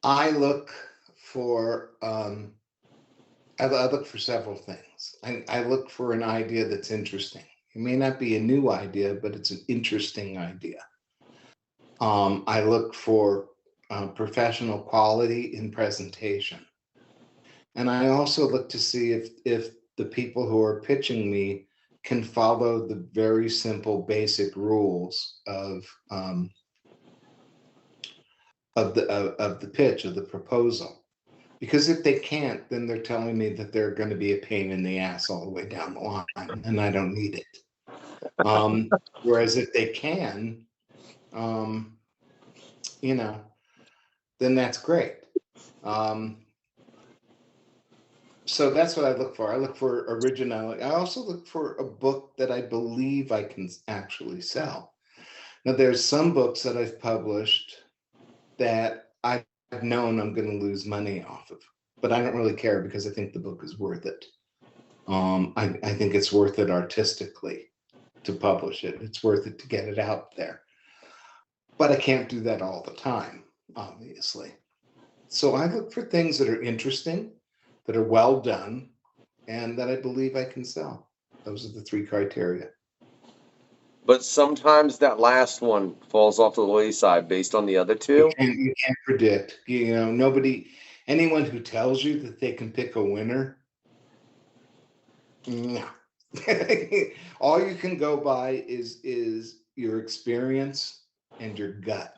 S2: I look for I look for several things. I look for an idea that's interesting. It may not be a new idea, but it's an interesting idea. I look for professional quality in presentation. And I also look to see if the people who are pitching me can follow the very simple, basic rules of the pitch, of the proposal. Because if they can't, then they're telling me that they're going to be a pain in the ass all the way down the line, and I don't need it. Whereas if they can, then that's great. So that's what I look for. I look for originality. I also look for a book that I believe I can actually sell. Now, there's some books that I've published that I've known I'm going to lose money off of, but I don't really care, because I think the book is worth it. I think it's worth it artistically to publish it. It's worth it to get it out there. But I can't do that all the time, obviously. So I look for things that are interesting, that are well done, and that I believe I can sell. Those are the 3 criteria.
S1: But sometimes that last one falls off the wayside based on the other 2.
S2: You can't predict. Anyone who tells you that they can pick a winner, no. All you can go by is your experience and your gut,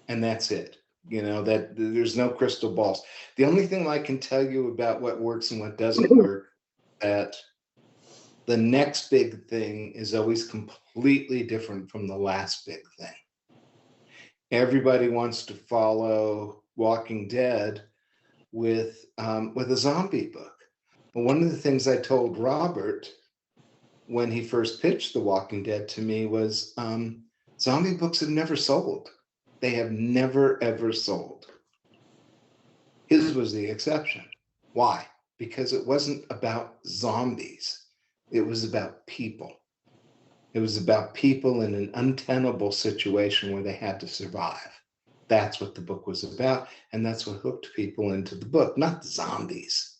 S2: and that's it. That there's no crystal balls. The only thing I can tell you about what works and what doesn't work, that the next big thing is always completely different from the last big thing. Everybody wants to follow Walking Dead with a zombie book. But one of the things I told Robert when he first pitched The Walking Dead to me was zombie books have never sold. They have never, ever sold. His was the exception. Why? Because it wasn't about zombies. It was about people. It was about people in an untenable situation where they had to survive. That's what the book was about, and that's what hooked people into the book, not the zombies.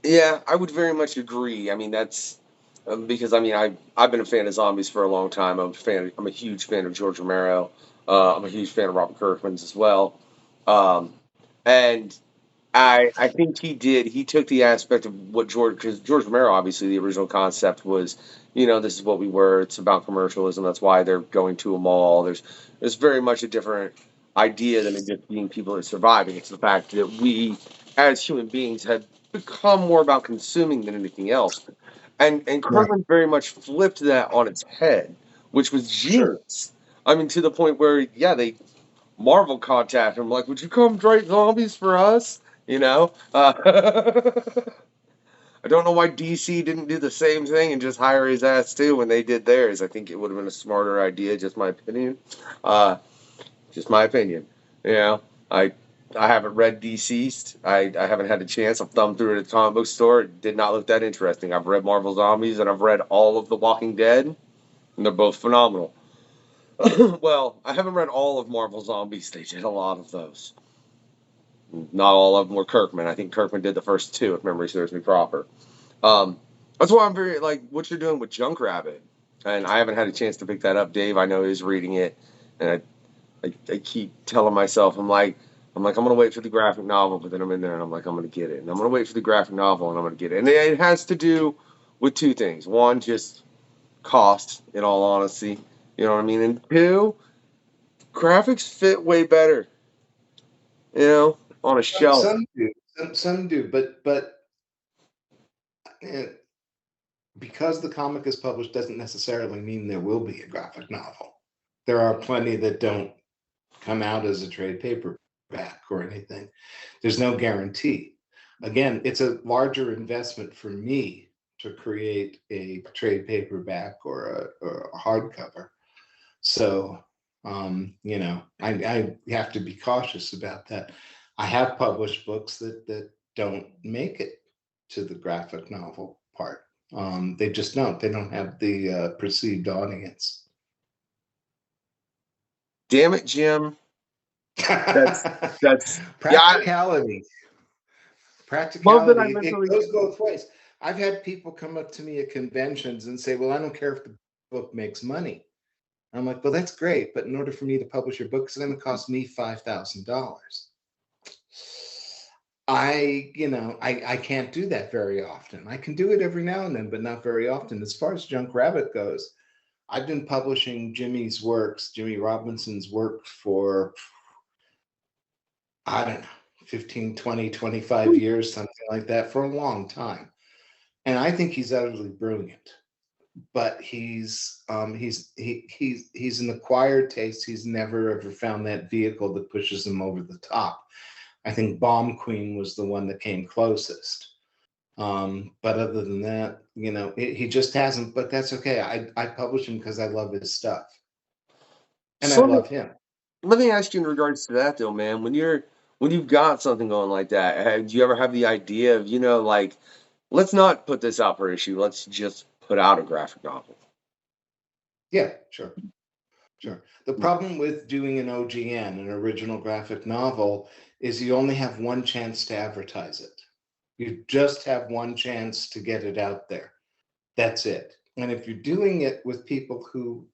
S1: Yeah, I would very much agree. I mean, that's because I mean I've been a fan of zombies for a long time. I'm a huge fan of George Romero. I'm a huge fan of Robert Kirkman's as well. Um, and I think he took the aspect of what because George Romero, obviously the original concept was, this is what we were. It's about commercialism. That's why they're going to a mall. There's very much a different idea than it just being people that are surviving. It's the fact that we, as human beings, have become more about consuming than anything else. And
S2: Right.
S1: Kirkman very much flipped that on its head, which was
S2: Sure.
S1: genius. I mean, to the point where, yeah, Marvel contacted him like, "Would you come write zombies for us?" I don't know why DC didn't do the same thing and just hire his ass too when they did theirs. I think it would have been a smarter idea. Just my opinion. Uh, just my opinion. You know, I I haven't read Deceased. I haven't had a chance. I've thumbed through it at the comic book store. It did not look that interesting. I've read Marvel Zombies and I've read all of The Walking Dead, and they're both phenomenal. Well, I haven't read all of Marvel Zombies. They did a lot of those. Not all of them were Kirkman. I think Kirkman did the first two, if memory serves me proper. Um, that's why I'm very like what you're doing with Junkrabbit, and I haven't had a chance to pick that up. Dave, I know he's reading it, and I keep telling myself I'm gonna wait for the graphic novel, but then I'm in there and I'm like I'm gonna get it, and I'm gonna wait for the graphic novel and I'm gonna get it, and it has to do with two things. One, just cost, in all honesty, you know what I mean, and two, graphics fit way better, on a shelf.
S2: Some do, some do, but uh, because the comic is published doesn't necessarily mean there will be a graphic novel. There are plenty that don't come out as a trade paperback or anything. There's no guarantee. Again, it's a larger investment for me to create a trade paperback or a hardcover. So, I have to be cautious about that. I have published books that don't make it to the graphic novel part. They just don't. They don't have the perceived audience.
S1: Damn it, Jim. That's that's yeah.
S2: Practicality.
S1: Love that I
S2: Practicality. It
S1: mentally.
S2: goes both ways. I've had people come up to me at conventions and say, "Well, I don't care if the book makes money." I'm like, "Well, that's great, but in order for me to publish your book, it's going to cost me $5,000." I can't do that very often. I can do it every now and then, but not very often. As far as Junk Rabbit goes, I've been publishing Jimmy Robinson's work for, I don't know, 15, 20, 25 years, something like that, for a long time. And I think he's utterly brilliant. But he's an acquired taste. He's never ever found that vehicle that pushes him over the top. I think Bomb Queen was the one that came closest. But other than that, he just hasn't. But that's okay. I publish him because I love his stuff, and I
S1: So
S2: love him.
S1: let me ask you in regards to that though, man. When you've got something going like that, do you ever have the idea of like, let's not put this out for issue. Let's just put out a graphic novel.
S2: Yeah, sure. Sure. The problem with doing an OGN, an original graphic novel, is you only have one chance to advertise it. You just have one chance to get it out there. That's it. And if you're doing it with people who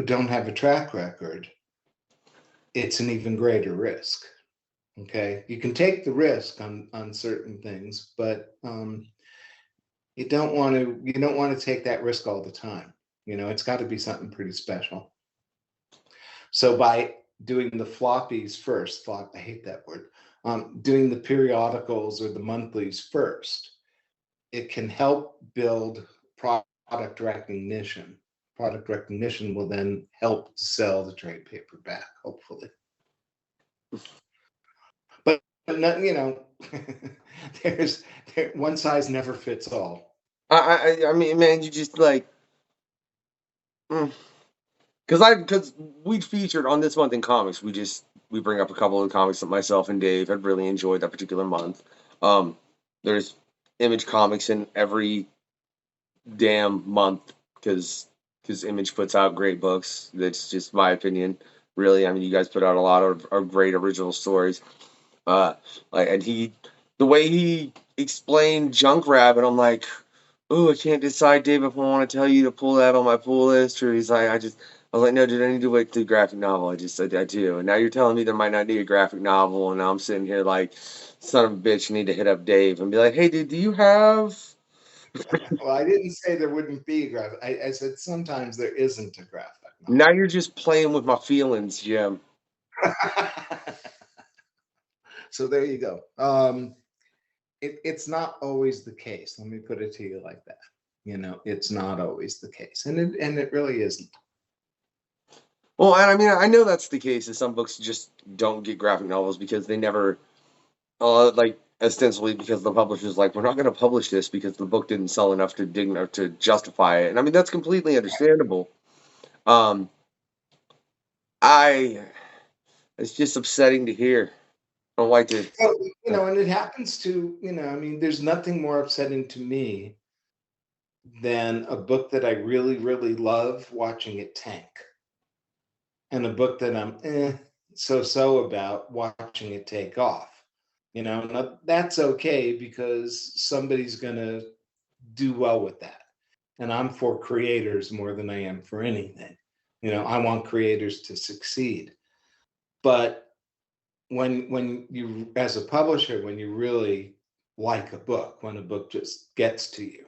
S2: don't have a track record, it's an even greater risk. Okay. You can take the risk on certain things, but you don't want to take that risk all the time. It's got to be something pretty special. So by doing the floppies first, I hate that word, doing the periodicals or the monthlies first, it can help build product recognition. Product recognition will then help to sell the trade paperback, hopefully. But not, one size never fits all.
S1: I mean, man, you just like, because we featured on this month in comics. We bring up a couple of comics that myself and Dave had really enjoyed that particular month. There's Image comics in every damn month because Image puts out great books. That's just my opinion. Really, I mean, you guys put out a lot of great original stories. And the way he explained Junk Rabbit, I'm like, oh, I can't decide, Dave, if I want to tell you to pull that on my pull list, or he's like, I was like, no, dude, I need to wait to the graphic novel. I do. And now you're telling me there might not be a graphic novel, and now I'm sitting here like, son of a bitch, I need to hit up Dave and be like, hey, dude, do you have?
S2: Well, I didn't say there wouldn't be a graphic. I said sometimes there isn't a graphic novel.
S1: Now you're just playing with my feelings, Jim.
S2: So there you go. It's not always the case. Let me put it to you like that. It's not always the case, and it really isn't.
S1: Well, and I mean, I know that's the case. That some books just don't get graphic novels because they never, like ostensibly because the publisher's like, we're not going to publish this because the book didn't sell enough to justify it. And I mean, that's completely understandable. It's just upsetting to hear. I don't like to.
S2: Well, and it happens to, I mean, there's nothing more upsetting to me than a book that I really, really love watching it tank. And a book that I'm so about watching it take off. Now, that's okay because somebody's going to do well with that. And I'm for creators more than I am for anything. I want creators to succeed. But when you, as a publisher, when you really like a book, when a book just gets to you,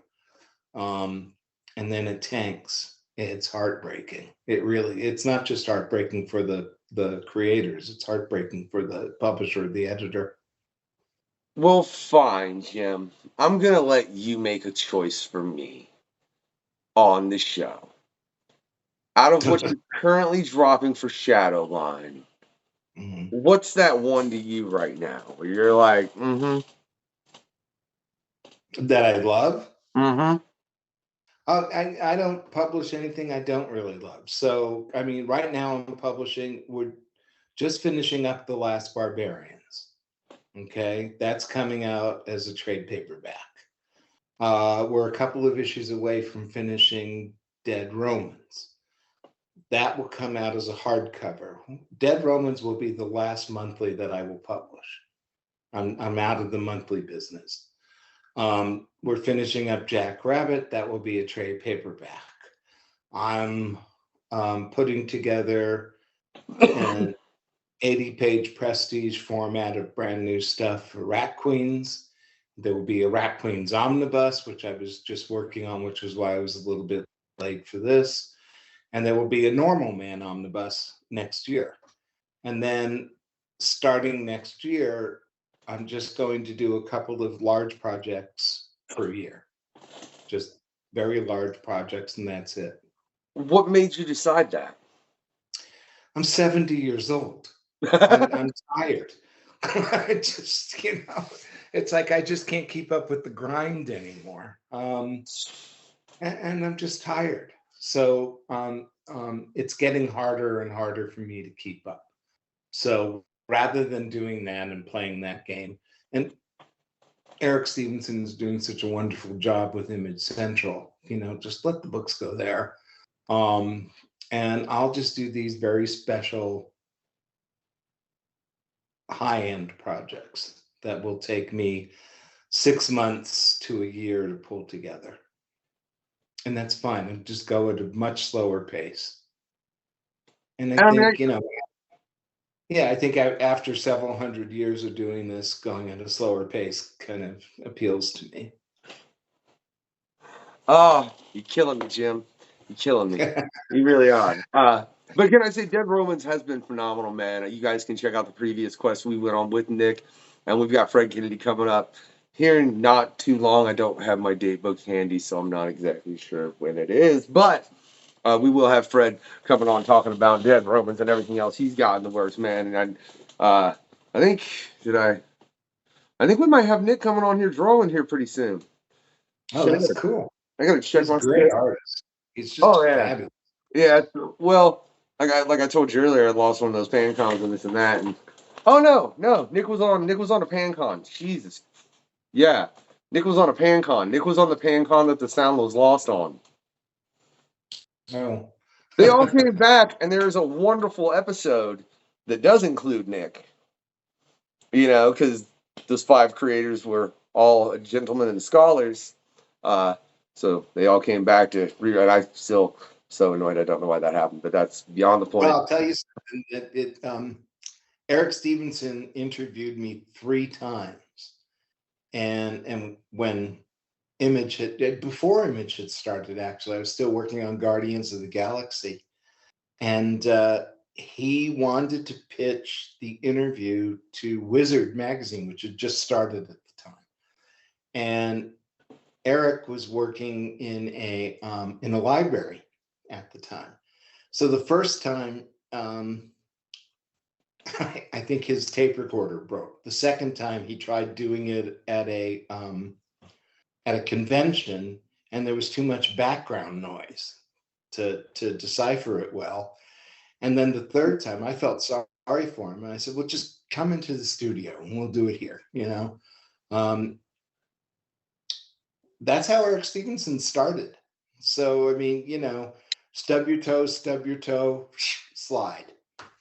S2: and then it tanks, it's heartbreaking. It's not just heartbreaking for the creators, it's heartbreaking for the publisher, the editor.
S1: Well, fine, Jim. I'm going to let you make a choice for me on the show. Out of what you're currently dropping for Shadowline, what's that one to you right now where you're like,
S2: that I love?
S1: I
S2: I don't publish anything I don't really love. So, I mean, right now we're just finishing up The Last Barbarians. Okay, that's coming out as a trade paperback. We're a couple of issues away from finishing Dead Romans. That will come out as a hardcover. Dead Romans will be the last monthly that I will publish. I'm out of the monthly business. We're finishing up Jack Rabbit. That will be a trade paperback. I'm putting together an 80-page prestige format of brand new stuff for Rat Queens. There will be a Rat Queens omnibus, which I was just working on, which is why I was a little bit late for this. And there will be a Normal Man omnibus next year. And then starting next year, I'm just going to do a couple of large projects per year. Just very large projects, and that's it.
S1: What made you decide that?
S2: I'm 70 years old. I'm tired. I just, it's like I just can't keep up with the grind anymore. And I'm just tired. So it's getting harder and harder for me to keep up. So rather than doing that and playing that game, and Eric Stephenson is doing such a wonderful job with Image Central, just let the books go there. And I'll just do these very special high-end projects that will take me 6 months to a year to pull together. And that's fine. And just go at a much slower pace. And I think, I think after several hundred years of doing this, going at a slower pace kind of appeals to me.
S1: Oh, you're killing me, Jim. You're killing me. You really are. But can I say, Dead Romans has been phenomenal, man. You guys can check out the previous quest we went on with Nick, and we've got Fred Kennedy coming up here in not too long. I don't have my date book handy, so I'm not exactly sure when it is, but we will have Fred coming on talking about Dead Romans and everything else he's got in the works, man. And I think, I think we might have Nick coming on here drawing here pretty soon.
S2: Oh, that's cool.
S1: I gotta check
S2: He's a
S1: my
S2: great
S1: schedule.
S2: artist. He's just
S1: Oh yeah,
S2: fabulous.
S1: yeah. Well, like I told you earlier, I lost one of those pan cons and this and that. And oh no, Nick was on a pan con. Jesus, yeah, Nick was on a pan con. Nick was on the pan con that the sound was lost on.
S2: Oh.
S1: They all came back, and there's a wonderful episode that does include Nick. You know, because those 5 creators were all gentlemen and scholars. So they all came back to rewrite. I'm still so annoyed. I don't know why that happened, but that's beyond the point.
S2: Well, I'll tell you something. Eric Stephenson interviewed me 3 times, and when before Image had started, actually, I was still working on Guardians of the Galaxy, and he wanted to pitch the interview to Wizard magazine, which had just started at the time, and Eric was working in a library at the time. So the first time, I think his tape recorder broke. The second time, he tried doing it at a convention, and there was too much background noise to decipher it well. And then the third time, I felt sorry for him, and I said, "Well, just come into the studio, and we'll do it here." That's how Eric Stephenson started. So, I mean, stub your toe, slide.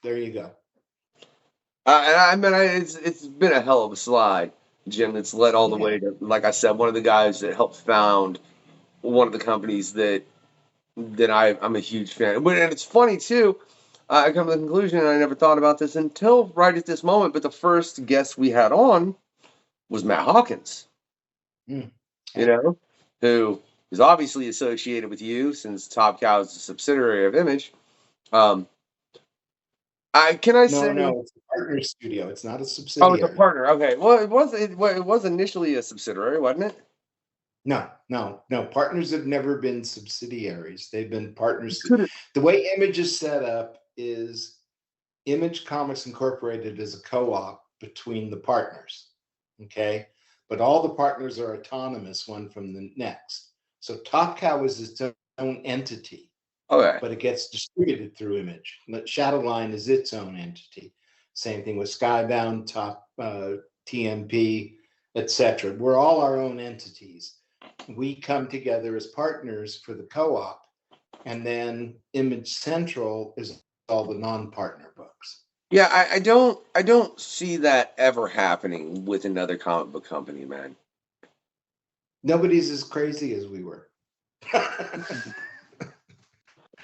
S2: There you go.
S1: And I mean, it's been a hell of a slide, Jim. That's led all the way to, like I said, one of the guys that helped found one of the companies that I'm a huge fan. And it's funny too. I come to the conclusion, and I never thought about this until right at this moment. But the first guest we had on was Matt Hawkins.
S2: Mm.
S1: You know, who is obviously associated with you since Top Cow is a subsidiary of Image.
S2: No, it's a partner studio. It's not a subsidiary.
S1: Oh, it's a partner. Okay. Well, it was initially a subsidiary, wasn't it?
S2: No. Partners have never been subsidiaries. They've been partners. The way Image is set up is Image Comics Incorporated is a co-op between the partners. Okay. But all the partners are autonomous one from the next. So Top Cow is its own entity.
S1: Okay.
S2: But it gets distributed through Image. Shadowline is its own entity. Same thing with Skybound, Top TMP, etc. We're all our own entities. We come together as partners for the co-op, and then Image Central is all the non-partner books.
S1: Yeah, I don't see that ever happening with another comic book company, man.
S2: Nobody's as crazy as we were.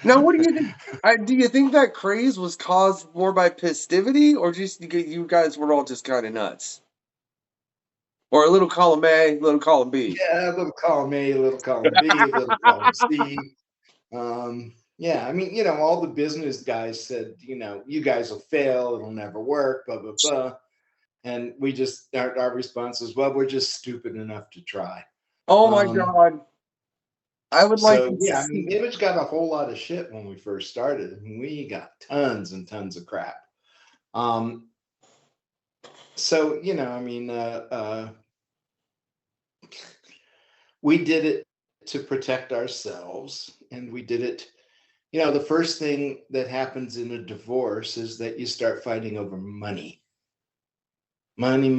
S1: Now, what do you think? Do you think that craze was caused more by festivity, or just you guys were all just kind of nuts? Or a little column A, a little column B?
S2: Yeah, a little column A, a little column B, a little column C. Yeah, I mean, all the business guys said, you guys will fail, it'll never work, blah, blah, blah. And we just, our response was, well, we're just stupid enough to try.
S1: Oh my God. I would like to
S2: yeah, I mean, Image got a whole lot of shit when we first started. I mean, we got tons and tons of crap. So, I mean, we did it to protect ourselves, and we did it. The first thing that happens in a divorce is that you start fighting over money. Money.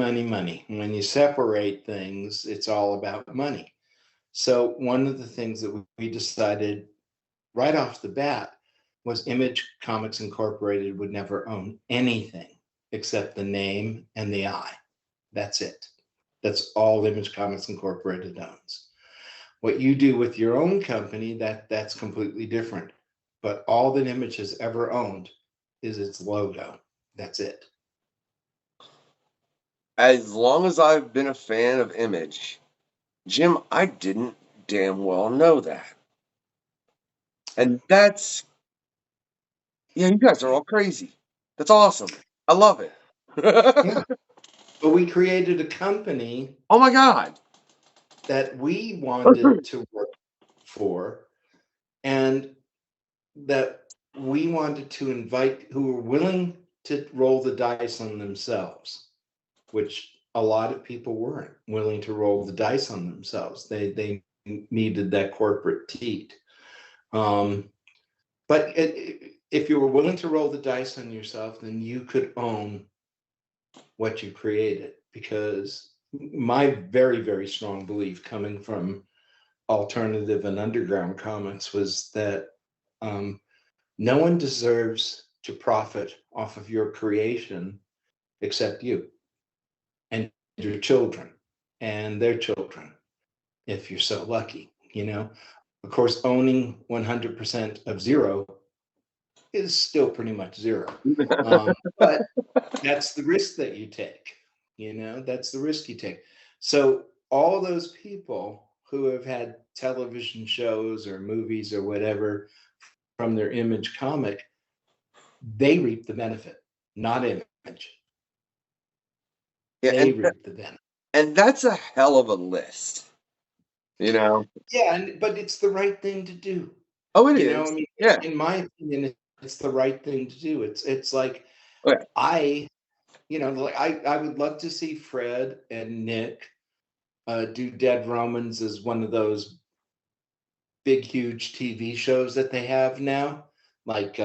S2: When you separate things, it's all about money. So one of the things that we decided right off the bat was Image Comics Incorporated would never own anything except the name and the I. That's it. That's all Image Comics Incorporated owns. What you do with your own company, that's completely different. But all that Image has ever owned is its logo. That's it.
S1: As long as I've been a fan of Image, Jim, I didn't damn well know that. And that's, yeah, you guys are all crazy. That's awesome. I love it.
S2: Yeah. But we created a company.
S1: Oh my God.
S2: That we wanted to work for, and that we wanted to invite who were willing to roll the dice on themselves, which a lot of people weren't willing to roll the dice on themselves. They needed that corporate teat. But if you were willing to roll the dice on yourself, then you could own what you created. Because my very, very strong belief coming from alternative and underground comics was that no one deserves to profit off of your creation except you and your children and their children, if you're so lucky, you know. Of course, owning 100% of zero is still pretty much zero. But that's the risk that you take, you know, that's the risk you take. So all those people who have had television shows or movies or whatever from their Image comic, they reap the benefit, not Image.
S1: Yeah,
S2: They reap the benefit.
S1: and that's a hell of a list, you know.
S2: Yeah, but it's the right thing to do.
S1: Oh, it
S2: You know,
S1: is.
S2: I mean,
S1: Yeah.
S2: in my opinion, it's the right thing to do. It's like
S1: Okay.
S2: I would love to see Fred and Nick do Dead Romans as one of those big, huge TV shows that they have now, like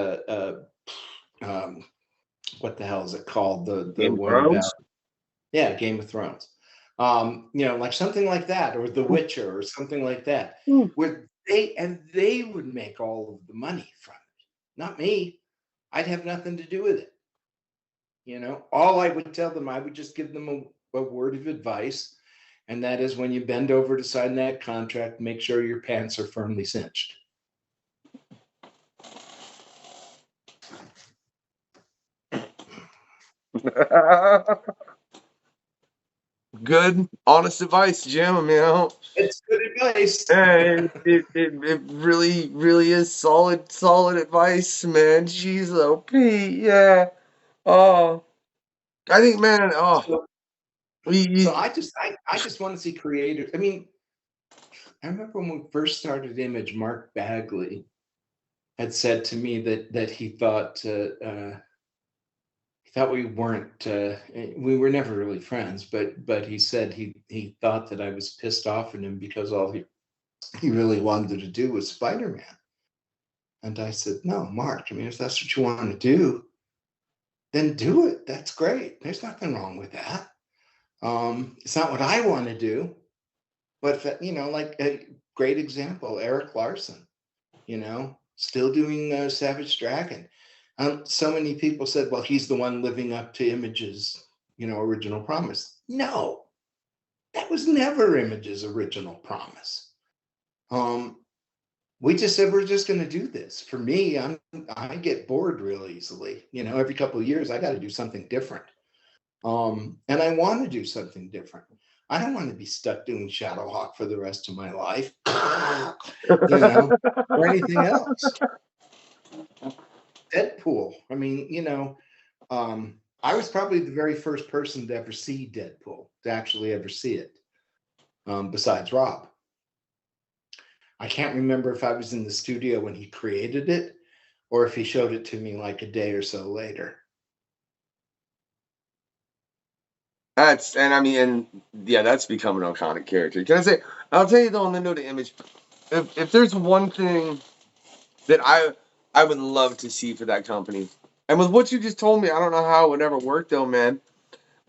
S2: what the hell is it called? The
S1: Game of
S2: one about
S1: Thrones.
S2: Game of Thrones. Like something like that, or The Witcher, or something like that,
S1: Hmm.
S2: where they would make all of the money from it, not me. I'd have nothing to do with it. You know, all I would tell them, I would just give them a word of advice, and that is when you bend over to sign that contract, make sure your pants are firmly cinched.
S1: Good, honest advice, Jim. I mean,
S2: It's good advice.
S1: it really, really is solid advice, man. Jeez, oh, Pete, yeah. Oh, I think, man. Oh,
S2: So I just want to see creators. I mean, I remember when we first started Image, Mark Bagley had said to me that he thought we were never really friends, but he said he thought that I was pissed off at him because all he really wanted to do was Spider-Man. And I said, no, Mark, I mean, if that's what you want to do, then do it. That's great. There's nothing wrong with that. It's not what I want to do, but like a great example, Eric Larson, still doing Savage Dragon. So many people said, well, he's the one living up to Image's, original promise. No, that was never Image's original promise. We just said, we're just going to do this. For me, I get bored real easily. Every couple of years, I got to do something different. And I want to do something different. I don't want to be stuck doing Shadowhawk for the rest of my life, or anything else. Deadpool. I mean, I was probably the very first person to ever see Deadpool, to actually ever see it, besides Rob. I can't remember if I was in the studio when he created it or if he showed it to me like a day or so later.
S1: that's become an iconic character. Can I say? I'll tell you though, on the note of Image, if there's one thing that I would love to see for that company, and with what you just told me, I don't know how it would ever work though, man.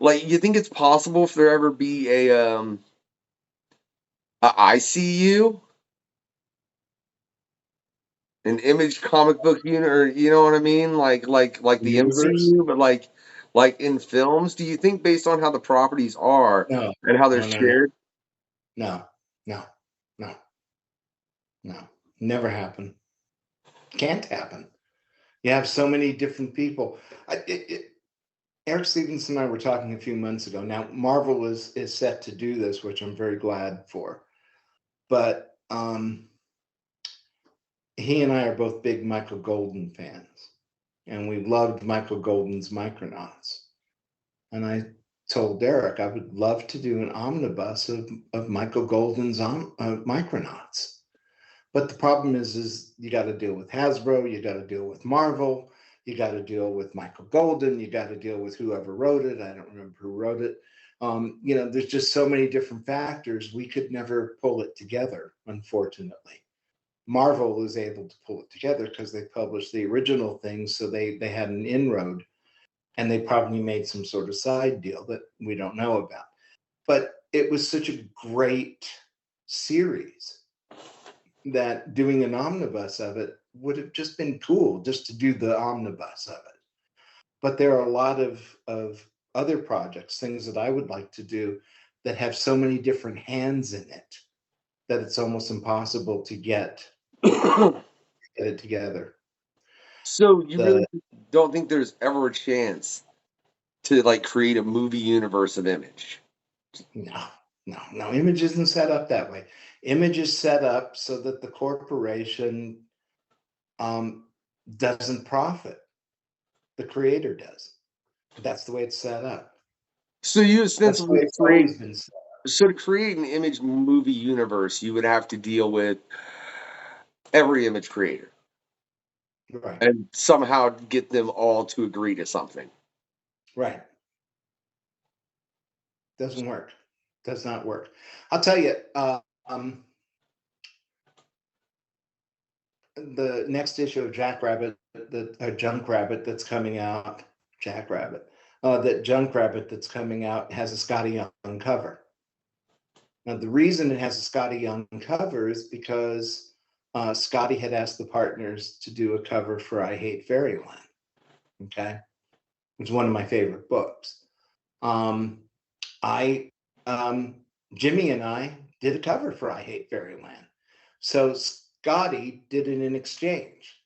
S1: Like, you think it's possible if there ever be a ICU, an Image comic book unit, or you know what I mean? Like the
S2: Universe?
S1: MCU, but like in films. Do you think, based on how the properties are
S2: No.
S1: and how they're
S2: No.
S1: shared?
S2: No. Never happen. Can't happen. You have so many different people. Eric Stephenson and I were talking a few months ago. Now, Marvel is set to do this, which I'm very glad for. But he and I are both big Michael Golden fans. And we loved Michael Golden's Micronauts. And I told Derek I would love to do an omnibus of Michael Golden's Micronauts. But the problem is you got to deal with Hasbro, you got to deal with Marvel, you got to deal with Michael Golden, you got to deal with whoever wrote it. I don't remember who wrote it. There's just so many different factors. We could never pull it together, unfortunately. Marvel was able to pull it together because they published the original things, so they had an inroad, and they probably made some sort of side deal that we don't know about. But it was such a great series that doing an omnibus of it would have just been cool, just to do the omnibus of it. But there are a lot of other projects, things that I would like to do that have so many different hands in it that it's almost impossible to get it together.
S1: So you really don't think there's ever a chance to like create a movie universe of Image?
S2: No. Image isn't set up that way. Image is set up so that the corporation doesn't profit. The creator does. That's the way it's set up.
S1: So you
S2: That's the way
S1: ostensibly
S2: it's always been set up.
S1: So to create an Image movie universe, you would have to deal with every Image creator
S2: Right.
S1: and somehow get them all to agree to something.
S2: Right. Doesn't work. Does not work. I'll tell you, the next issue of Jackrabbit, Junkrabbit that's coming out, Jackrabbit, that Junkrabbit that's coming out has a Scotty Young cover. Now, the reason it has a Scotty Young cover is because Scotty had asked the partners to do a cover for I Hate Fairyland, okay? Which is one of my favorite books. Jimmy and I did a cover for I Hate Fairyland. So Scotty did it in exchange,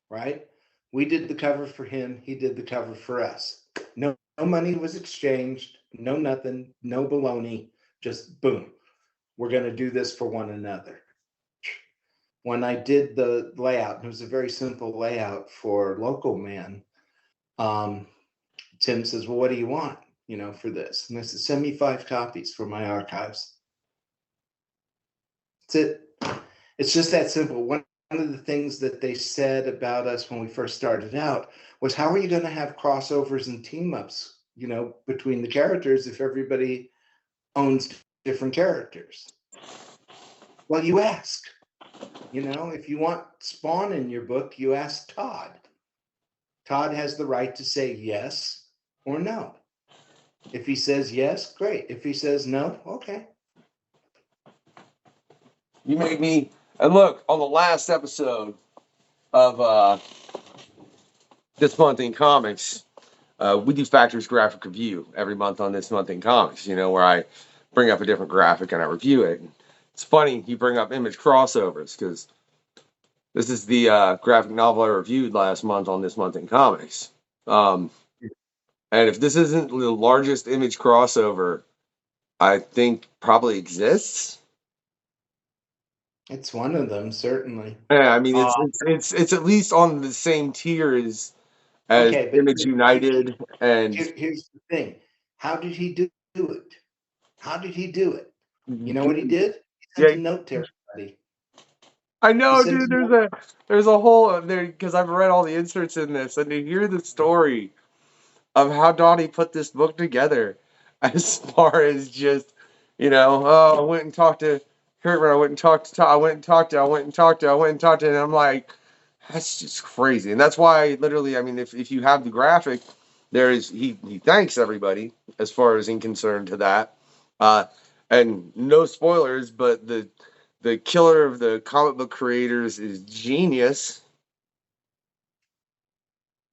S2: right? We did the cover for him. He did the cover for us. No money was exchanged. No nothing. No baloney. Just boom. We're going to do this for one another. When I did the layout, and it was a very simple layout for Local Man, Tim says, well, what do you want, for this? And I said, send me 5 copies for my archives. That's it. It's just that simple. One of the things that they said about us when we first started out was, how are you going to have crossovers and team ups, between the characters if everybody owns different characters? Well, you ask. If you want Spawn in your book, you ask Todd. Todd has the right to say yes or no. If he says yes, great. If he says no, okay.
S1: You made me, and look, on the last episode of This Month in Comics, we do Factor's graphic review every month on This Month in Comics, where I bring up a different graphic and I review it. And it's funny you bring up Image crossovers, because this is the graphic novel I reviewed last month on This Month in Comics. And if this isn't the largest Image crossover I think probably exists.
S2: It's one of them, certainly.
S1: Yeah, I mean it's at least on the same tier as
S2: Okay, but
S1: Image United. And
S2: here's the thing: how did he do it? How did he do it? You know what he did? He sent a note to everybody.
S1: I know, dude. There's a whole there, because I've read all the inserts in this, and to hear the story of how Donnie put this book together, as far as just I went and talked to Kurt, I went and talked to Todd, I went and talked to, and I'm like, that's just crazy. And that's why, literally, I mean, if you have the graphic, he thanks everybody as far as in concern to that. And no spoilers, but the killer of the comic book creators is genius.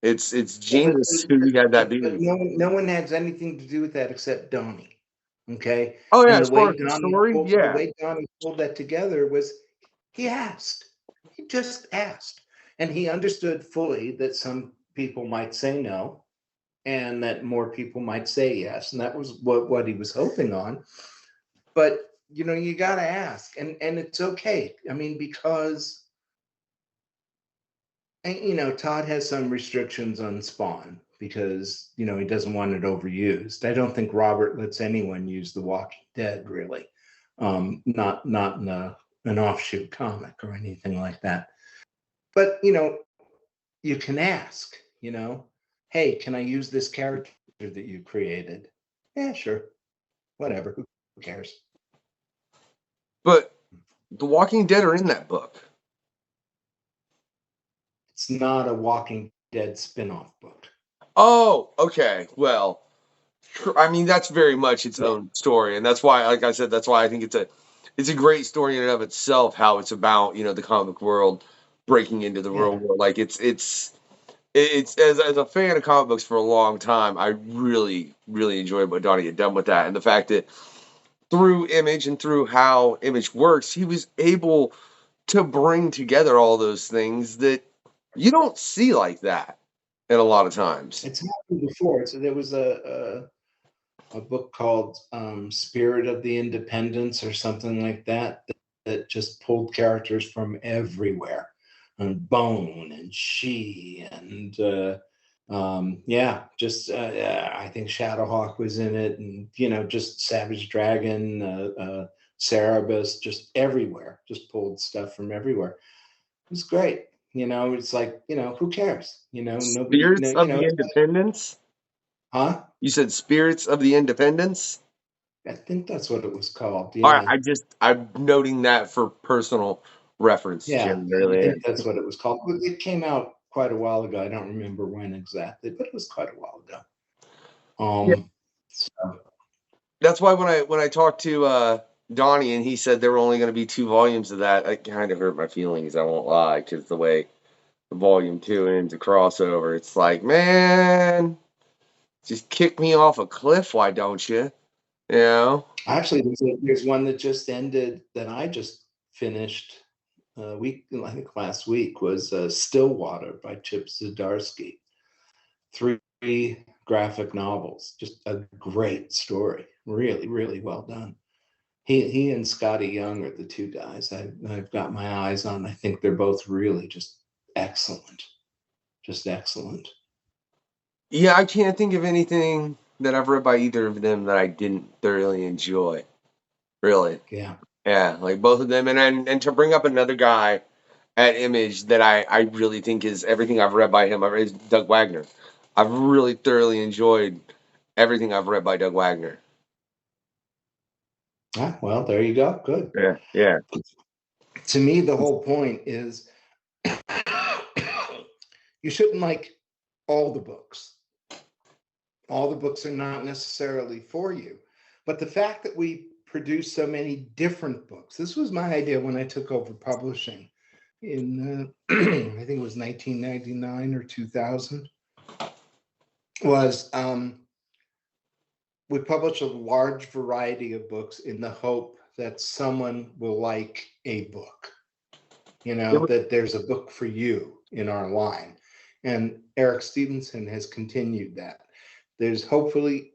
S1: It's genius who had that being.
S2: No one has anything to do with that except Donnie. Okay.
S1: Oh yeah,
S2: and
S1: as far as the story,
S2: the way Donnie pulled that together was he asked. He just asked. And he understood fully that some people might say no and that more people might say yes. And that was what he was hoping on. But you gotta ask. And it's okay. I mean, because Todd has some restrictions on Spawn because he doesn't want it overused. I don't think Robert lets anyone use The Walking Dead, really. Not in an offshoot comic or anything like that. But you can ask, hey, can I use this character that you created. Yeah, sure. Whatever. Who cares?
S1: But The Walking Dead are in that book.
S2: It's not a Walking Dead spin-off book.
S1: Oh, okay. Well, I mean, that's very much its own story, and that's why, like I said, that's why I think it's a great story in and of itself. How it's about the comic world breaking into the real world. Like it's as a fan of comic books for a long time, I really really enjoyed what Donnie had done with that, and the fact that through Image and through how Image works, he was able to bring together all those things that you don't see like that in a lot of times.
S2: It's happened before. So there was a book called Spirit of the Independence or something like that, that just pulled characters from everywhere, and Bone and She and I think Shadowhawk was in it, and just Savage Dragon, Cerebus, just everywhere, just pulled stuff from everywhere. It was great. It's like, who cares? Nobody,
S1: Spirits of the Independence?
S2: huh?
S1: You said Spirits of the Independence?
S2: I think that's what it was called.
S1: All right,
S2: Yeah.
S1: I'm noting that for personal reference,
S2: Yeah,
S1: Jim.
S2: I
S1: Really.
S2: think that's what it was called. It came out quite a while ago. I don't remember when exactly, but it was quite a while ago.
S1: Yeah.
S2: So,
S1: That's why when I talked to Donnie and he said there were only going to be 2 volumes of that, it kind of hurt my feelings. I won't lie, because the way volume 2 ends a crossover, it's like, man, just kick me off a cliff, why don't you? You know?
S2: actually, there's one that just ended that I just finished I think last week, was Stillwater by Chip Zdarsky. 3 graphic novels, just a great story. Really, really well done. He and Scotty Young are the 2 guys I've got my eyes on. I think they're both really just excellent. Just excellent.
S1: Yeah, I can't think of anything that I've read by either of them that I didn't thoroughly enjoy. Really.
S2: Yeah.
S1: Yeah, like both of them. And to bring up another guy at Image that I really think is everything I've read by him is Doug Wagner. I've really thoroughly enjoyed everything I've read by Doug Wagner.
S2: Ah, well, there you go. Good.
S1: Yeah, yeah.
S2: To me, the whole point is you shouldn't like all the books. All the books are not necessarily for you. But the fact that we produce so many different books, this was my idea when I took over publishing in, I think it was 1999 or 2000, was we publish a large variety of books in the hope that someone will like a book, that there's a book for you in our line. And Eric Stephenson has continued that. There's hopefully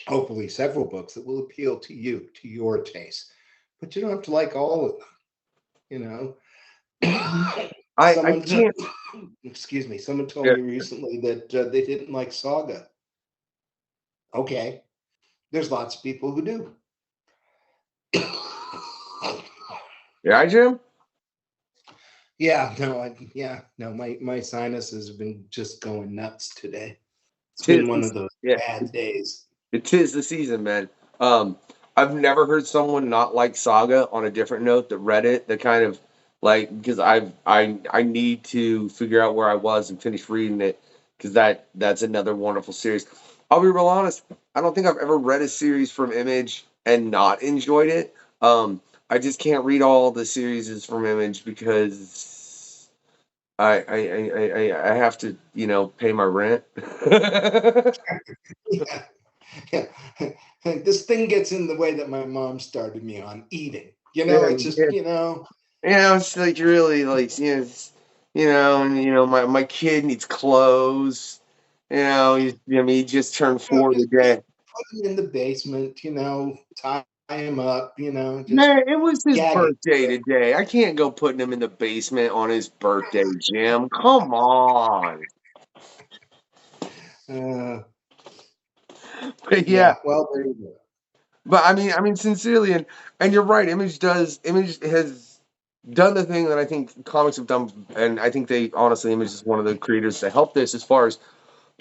S2: hopefully several books that will appeal to you, to your taste, but you don't have to like all of them.
S1: I
S2: Someone
S1: can't.
S2: excuse me, someone told
S1: Yeah.
S2: me recently that they didn't like Saga. Okay, there's lots of people who do.
S1: Yeah, Jim?
S2: My sinuses have been just going nuts today. It's
S1: Tis
S2: been one
S1: the-
S2: of those
S1: yeah,
S2: bad days.
S1: it is the season, man. I've never heard someone not like Saga on a different note that read it. That kind of like, because I need to figure out where I was and finish reading it, because that's another wonderful series. I'll be real honest. I don't think I've ever read a series from Image and not enjoyed it. I just can't read all the series from Image because I have to pay my rent.
S2: Yeah. Yeah. This thing gets in the way that my mom started me on eating.
S1: Yeah,
S2: It's just,
S1: it's like really like my kid needs clothes. He just turned 4
S2: just
S1: today.
S2: put him in the basement, tie him up, just
S1: Man, it was his
S2: gagging.
S1: birthday today. I can't go putting him in the basement on his birthday, Jim. Come on.
S2: Uh,
S1: But yeah,
S2: yeah, well, there you go.
S1: but I mean, sincerely, and you're right. Image has done the thing that I think comics have done, and I think they honestly, Image is one of the creators that helped this as far as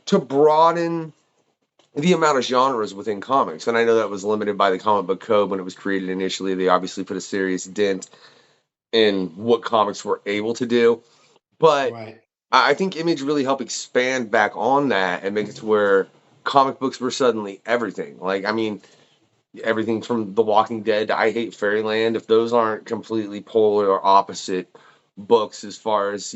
S1: to broaden the amount of genres within comics. And I know that was limited by the comic book code when it was created initially. They obviously put a serious dent in what comics were able to do. But
S2: Right.
S1: I think Image really helped expand back on that and make it to where comic books were suddenly everything. Like, I mean, everything from The Walking Dead to I Hate Fairyland, if those aren't completely polar or opposite books as far as,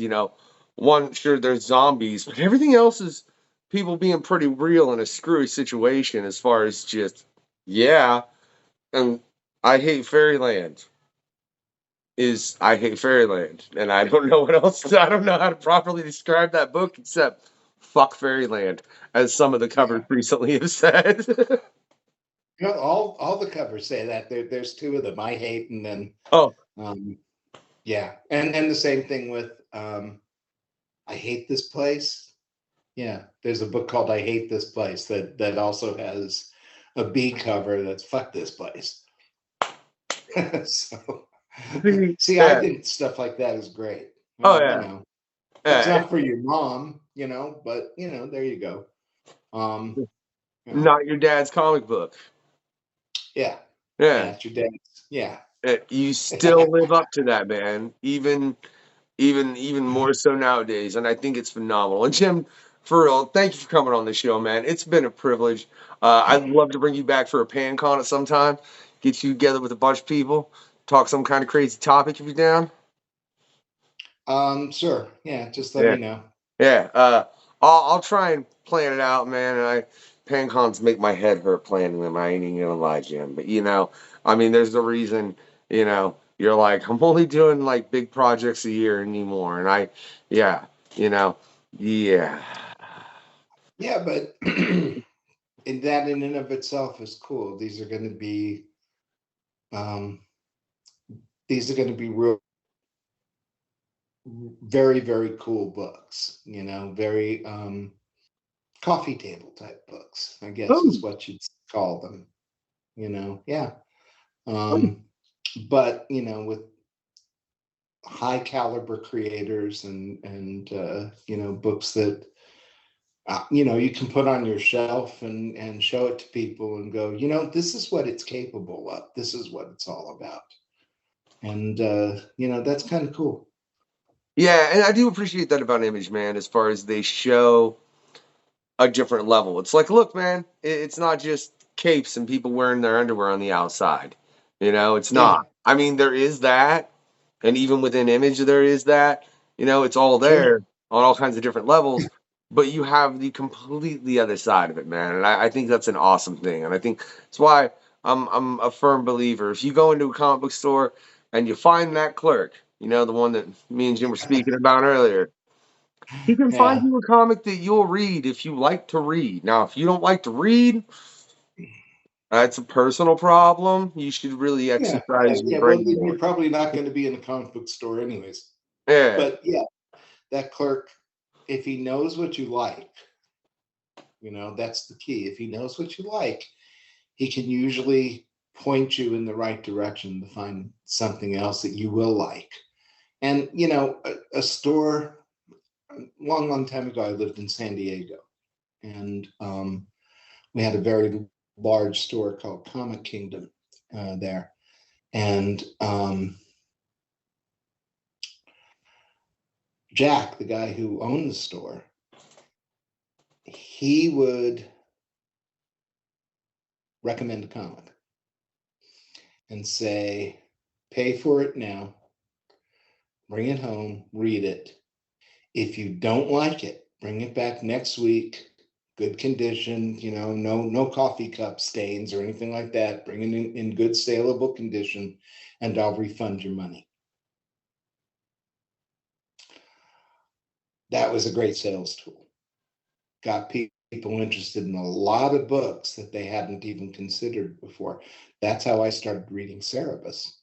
S1: one, sure, there's zombies, but everything else is people being pretty real in a screwy situation as far as just, yeah. And I Hate Fairyland is I Hate Fairyland. And I don't know what else, I don't know how to properly describe that book except fuck Fairyland, as some of the covers
S2: Yeah.
S1: recently have said.
S2: All the covers say that. There's two of them. I hate, and then
S1: Oh,
S2: yeah, and the same thing with I hate this place. Yeah, there's a book called I Hate This Place that also has a B cover that's fuck this place. So see, I
S1: yeah.
S2: think stuff like that is great.
S1: Oh,
S2: You
S1: yeah.
S2: know, it's
S1: Yeah.
S2: not for your mom, but there you go. Um, you know,
S1: Not your dad's comic book.
S2: yeah,
S1: Yeah.
S2: yeah, it's your dad's. Yeah.
S1: You still live up to that, man. Even more so nowadays, and I think it's phenomenal. And Jim, for real, thank you for coming on the show, man. It's been a privilege. I'd love to bring you back for a pan con at some time. Get you together with a bunch of people, talk some kind of crazy topic if you're down.
S2: Sure. Yeah, just let
S1: Yeah,
S2: me know.
S1: yeah. I'll try and plan it out, man. And pan cons make my head hurt planning them. I ain't even gonna lie, Jim. But I mean, there's a reason. You're like, I'm only doing like big projects a year anymore, and yeah, you know, yeah.
S2: Yeah, but and that in and of itself is cool. Um, these are going to be real, very, very cool books. Very coffee table type books, I guess is
S1: Boom.
S2: what you'd call them. Yeah.
S1: Boom.
S2: Um, but with high caliber creators and books that you can put on your shelf and show it to people and go, this is what it's capable of. This is what it's all about. And that's kind of cool.
S1: Yeah, and I do appreciate that about Image, man. As far as they show a different level. It's like, look, man, it's not just capes and people wearing their underwear on the outside. It's
S2: Yeah,
S1: not. I mean, there is that, and even within Image, there is that. It's all
S2: sure.
S1: there on all kinds of different levels. But you have the completely other side of it, man, and I think that's an awesome thing. And I think that's why I'm a firm believer. If you go into a comic book store and you find that clerk, the one that me and Jim were speaking about earlier, he can find
S2: Yeah.
S1: you a comic that you'll read if you like to read. Now, if you don't like to read, that's a personal problem. You should really
S2: Yeah.
S1: exercise your
S2: Yeah. Well,
S1: brain
S2: then
S1: more.
S2: you're probably not going to be in a comic book store anyways.
S1: Yeah.
S2: But yeah, that clerk, if he knows what you like, that's the key. If he knows what you like, he can usually point you in the right direction to find something else that you will like. And, a store, a long, long time ago, I lived in San Diego. And we had a very large store called Comic Kingdom there. And Jack, the guy who owned the store, he would recommend a comic and say, pay for it now, bring it home, read it. If you don't like it, bring it back next week, good condition, no coffee cup stains or anything like that. Bring it in good saleable condition, and I'll refund your money. That was a great sales tool. Got people interested in a lot of books that they hadn't even considered before. That's how I started reading Cerebus.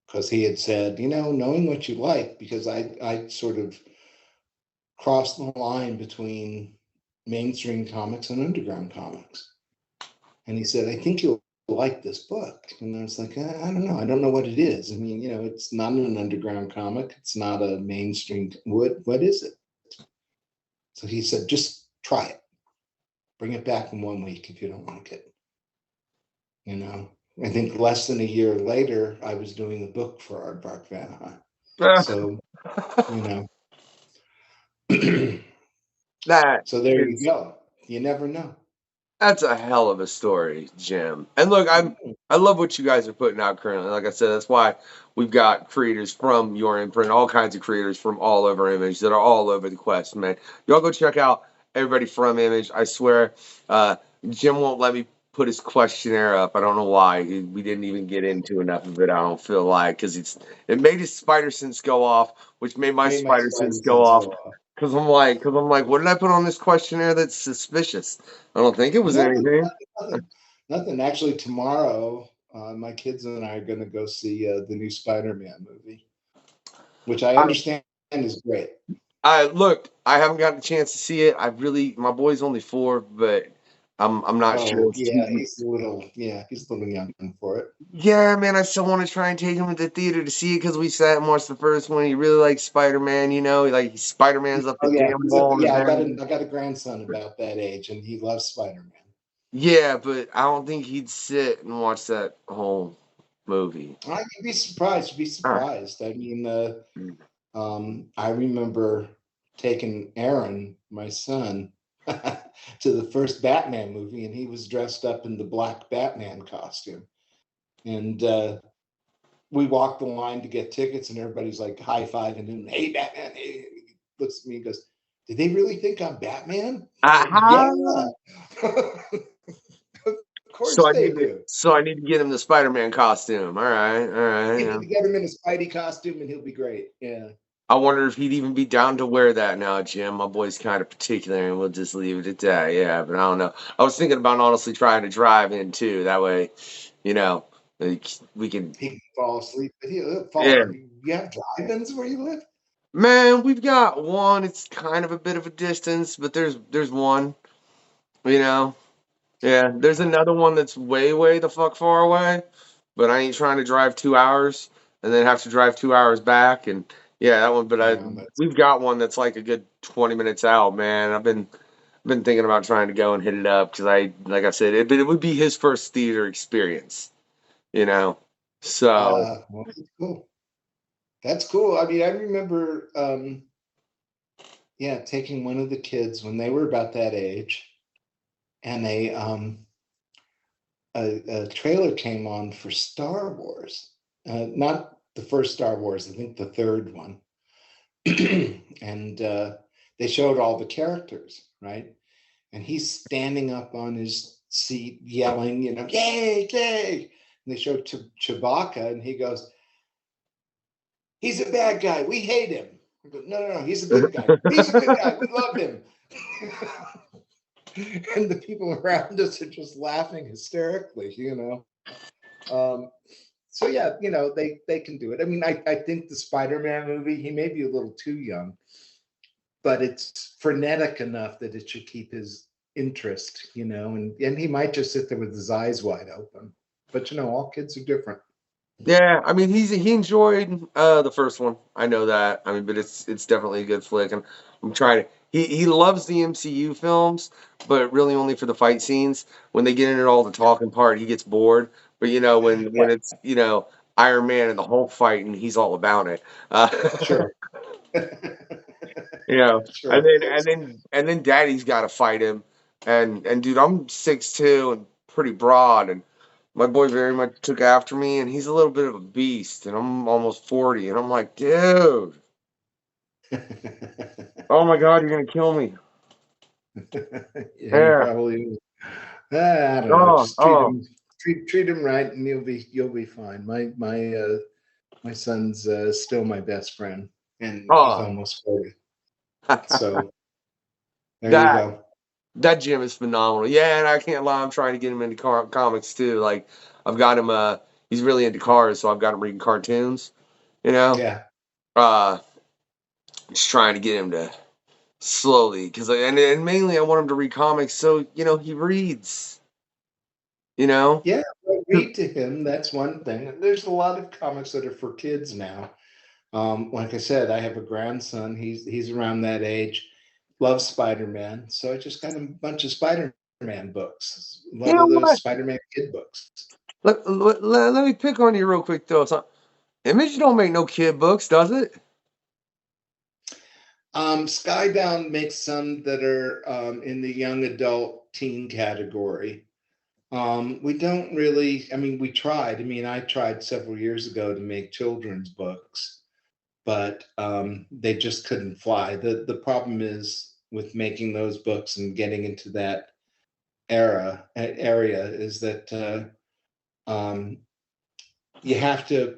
S2: Because he had said, knowing what you like, because I sort of crossed the line between mainstream comics and underground comics. And he said, I think you'll like this book. And I was like, I don't know. I don't know what it is. I mean, it's not an underground comic. It's not a mainstream. What is it? So he said, just try it. Bring it back in 1 week if you don't like it. You know, I think less than a year later, I was doing a book for Aardvark Vanaheim. So, you know,
S1: That
S2: so there you
S1: is,
S2: go. You never know.
S1: that's a hell of a story, Jim. And look, I love what you guys are putting out currently. Like I said, that's why we've got creators from your imprint, all kinds of creators from all over Image that are all over the quest, man. Y'all go check out everybody from Image. I swear, Jim won't let me put his questionnaire up. I don't know why. We didn't even get into enough of it. I don't feel like because it made his spider sense go off, which made my
S2: Made my
S1: spider
S2: spider
S1: sense go
S2: sense
S1: off.
S2: go off.
S1: Because I'm like, what did I put on this questionnaire that's suspicious? I don't think it was
S2: No,
S1: anything.
S2: nothing. Actually, tomorrow, my kids and I are going to go see the new Spider-Man movie, which I
S1: I,
S2: understand is great.
S1: I haven't gotten a chance to see it. My boy's only 4, but I'm not sure.
S2: Oh, yeah, he's a little young for it.
S1: Yeah, man, I still want to try and take him to the theater to see it because we sat and watched the first one. He really likes Spider-Man, like Spider-Man's up the
S2: Oh, yeah,
S1: damn wall.
S2: I got a grandson about that age, and he loves Spider-Man.
S1: Yeah, but I don't think he'd sit and watch that whole movie.
S2: You'd be surprised. You'd be
S1: Ah.
S2: surprised. I mean, I remember taking Aaron, my son, to the first Batman movie, and he was dressed up in the black Batman costume. And we walked the line to get tickets, and everybody's like high-fiving him. Hey, Batman! Hey. He looks at me and goes, "Did they really think I'm Batman?" I go,
S1: Aha!
S2: yeah. Of
S1: So
S2: course
S1: I
S2: they
S1: need to
S2: do.
S1: so I need to get him the Spider-Man costume. All right, all right.
S2: You
S1: Yeah.
S2: need to get him in a Spidey costume, and he'll be great. Yeah.
S1: I wonder if he'd even be down to wear that now, Jim. My boy's kind of particular, and we'll just leave it at that. Yeah, but I don't know. I was thinking about honestly trying to drive in too. That way, you know, like we can.
S2: He can fall asleep, but he'll
S1: Yeah,
S2: fall. You have drive-ins where you live?
S1: man, we've got one. It's kind of a bit of a distance, but there's one. You know, yeah. There's another one that's way, way the fuck far away, but I ain't trying to drive 2 hours and then have to drive 2 hours back. And yeah, that one. But
S2: Yeah, that's
S1: we've got one that's like a good 20 minutes out, man. I've been thinking about trying to go and hit it up because like I said, it would be his first theater experience, you know. So
S2: well, that's cool. That's cool. I mean, I remember, yeah, taking one of the kids when they were about that age, and a trailer came on for Star Wars, not the first Star Wars, I think the third one, and they showed all the characters, right? And he's standing up on his seat yelling, yay, yay. And they showed Chewbacca, and he goes, he's a bad guy. We hate him. I go, no, he's a good guy. He's a good guy. We love him. And the people around us are just laughing hysterically. So yeah, they can do it. I mean, I think the Spider-Man movie, he may be a little too young, but it's frenetic enough that it should keep his interest, and he might just sit there with his eyes wide open. But all kids are different.
S1: yeah, I mean he enjoyed the first one. I know that. I mean, but it's definitely a good flick. And I'm trying to. He loves the MCU films, but really only for the fight scenes. When they get into all the talking part, he gets bored. But when
S2: Yeah,
S1: it's Iron Man and the Hulk fighting, he's all about it.
S2: sure. Sure,
S1: And
S2: of
S1: then
S2: course.
S1: Daddy's got to fight him. And dude, I'm 6'2" and pretty broad, and my boy very much took after me, and he's a little bit of a beast, and I'm almost 40, and I'm like, dude, oh my God, you're gonna kill me.
S2: Yeah, he
S1: Yeah.
S2: probably is. I don't know.
S1: Oh,
S2: Just
S1: oh,
S2: treat him right, and you'll be fine. My son's still my best friend, and he's
S1: oh.
S2: almost 40. So there you
S1: that
S2: go.
S1: that gym is phenomenal. Yeah, and I can't lie, I'm trying to get him into comics too. Like I've got him. He's really into cars, so I've got him reading cartoons. You know,
S2: Yeah,
S1: uh, just trying to get him to slowly because and mainly I want him to read comics, so he reads. You know.
S2: yeah. Well, read to him. That's one thing. There's a lot of comics that are for kids now. Like I said, I have a grandson. He's around that age. love Spider-Man, so I just got a bunch of Spider-Man books. A
S1: You
S2: lot
S1: know
S2: of those
S1: what?
S2: Spider-Man kid books.
S1: Let me pick on you real quick though. So, Image don't make no kid books, does it?
S2: Skybound makes some that are in the young adult teen category. We don't really, I mean, we tried. I mean, I tried several years ago to make children's books, but they just couldn't fly. The problem is with making those books and getting into that area is that you have to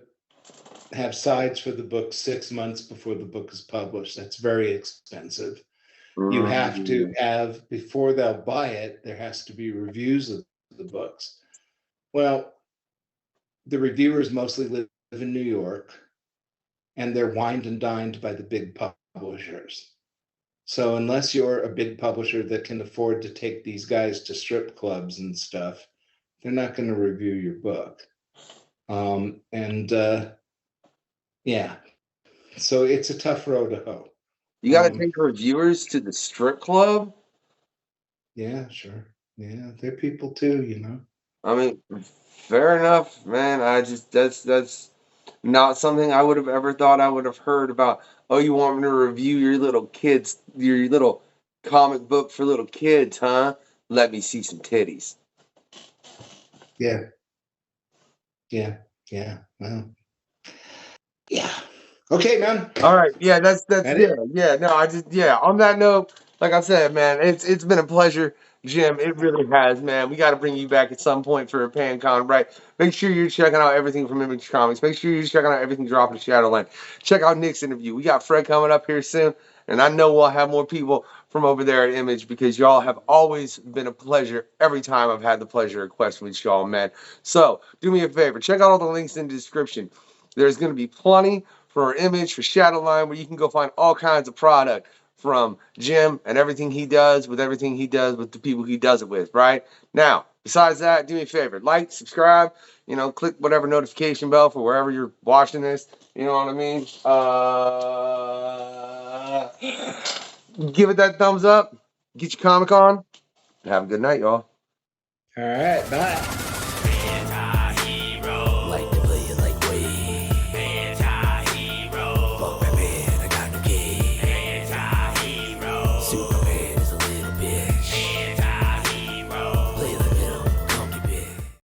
S2: have sides for the book 6 months before the book is published. That's very expensive. You have to
S1: Mm.
S2: have, before they'll buy it, there has to be reviews of the books. Well, the reviewers mostly live in New York, and they're wined and dined by the big publishers. So unless you're a big publisher that can afford to take these guys to strip clubs and stuff, they're not going to review your book. Yeah, so it's a tough road to hoe.
S1: You got to take reviewers to the strip club.
S2: Yeah, sure. Yeah, they're people too, you know.
S1: I mean, fair enough, man. I just that's not something I would have ever thought I would have heard about. Oh, you want me to review your little kids, your little comic book for little kids, huh? Let me see some titties.
S2: Yeah, yeah. Well, yeah. Okay, man.
S1: All right, yeah, that's
S2: That
S1: yeah,
S2: it?
S1: yeah. No, I just yeah. On that note, like I said, man, it's been a pleasure, Jim. It really has, man. We got to bring you back at some point for a PanCon, right? Make sure you're checking out everything from Image Comics. Make sure you're checking out everything dropping Shadowline. Check out Nick's interview. We got Fred coming up here soon, and I know we'll have more people from over there at Image because y'all have always been a pleasure every time I've had the pleasure of questing with y'all, man. So do me a favor, check out all the links in the description. There's going to be plenty for Image, for Shadowline, where you can go find all kinds of product from Jim and everything he does with the people he does it with, right? Now, besides that, do me a favor, like, subscribe, click whatever notification bell for wherever you're watching this. You know what I mean? Give it that thumbs up. Get your comic on. Have a good night, y'all.
S2: All right, bye.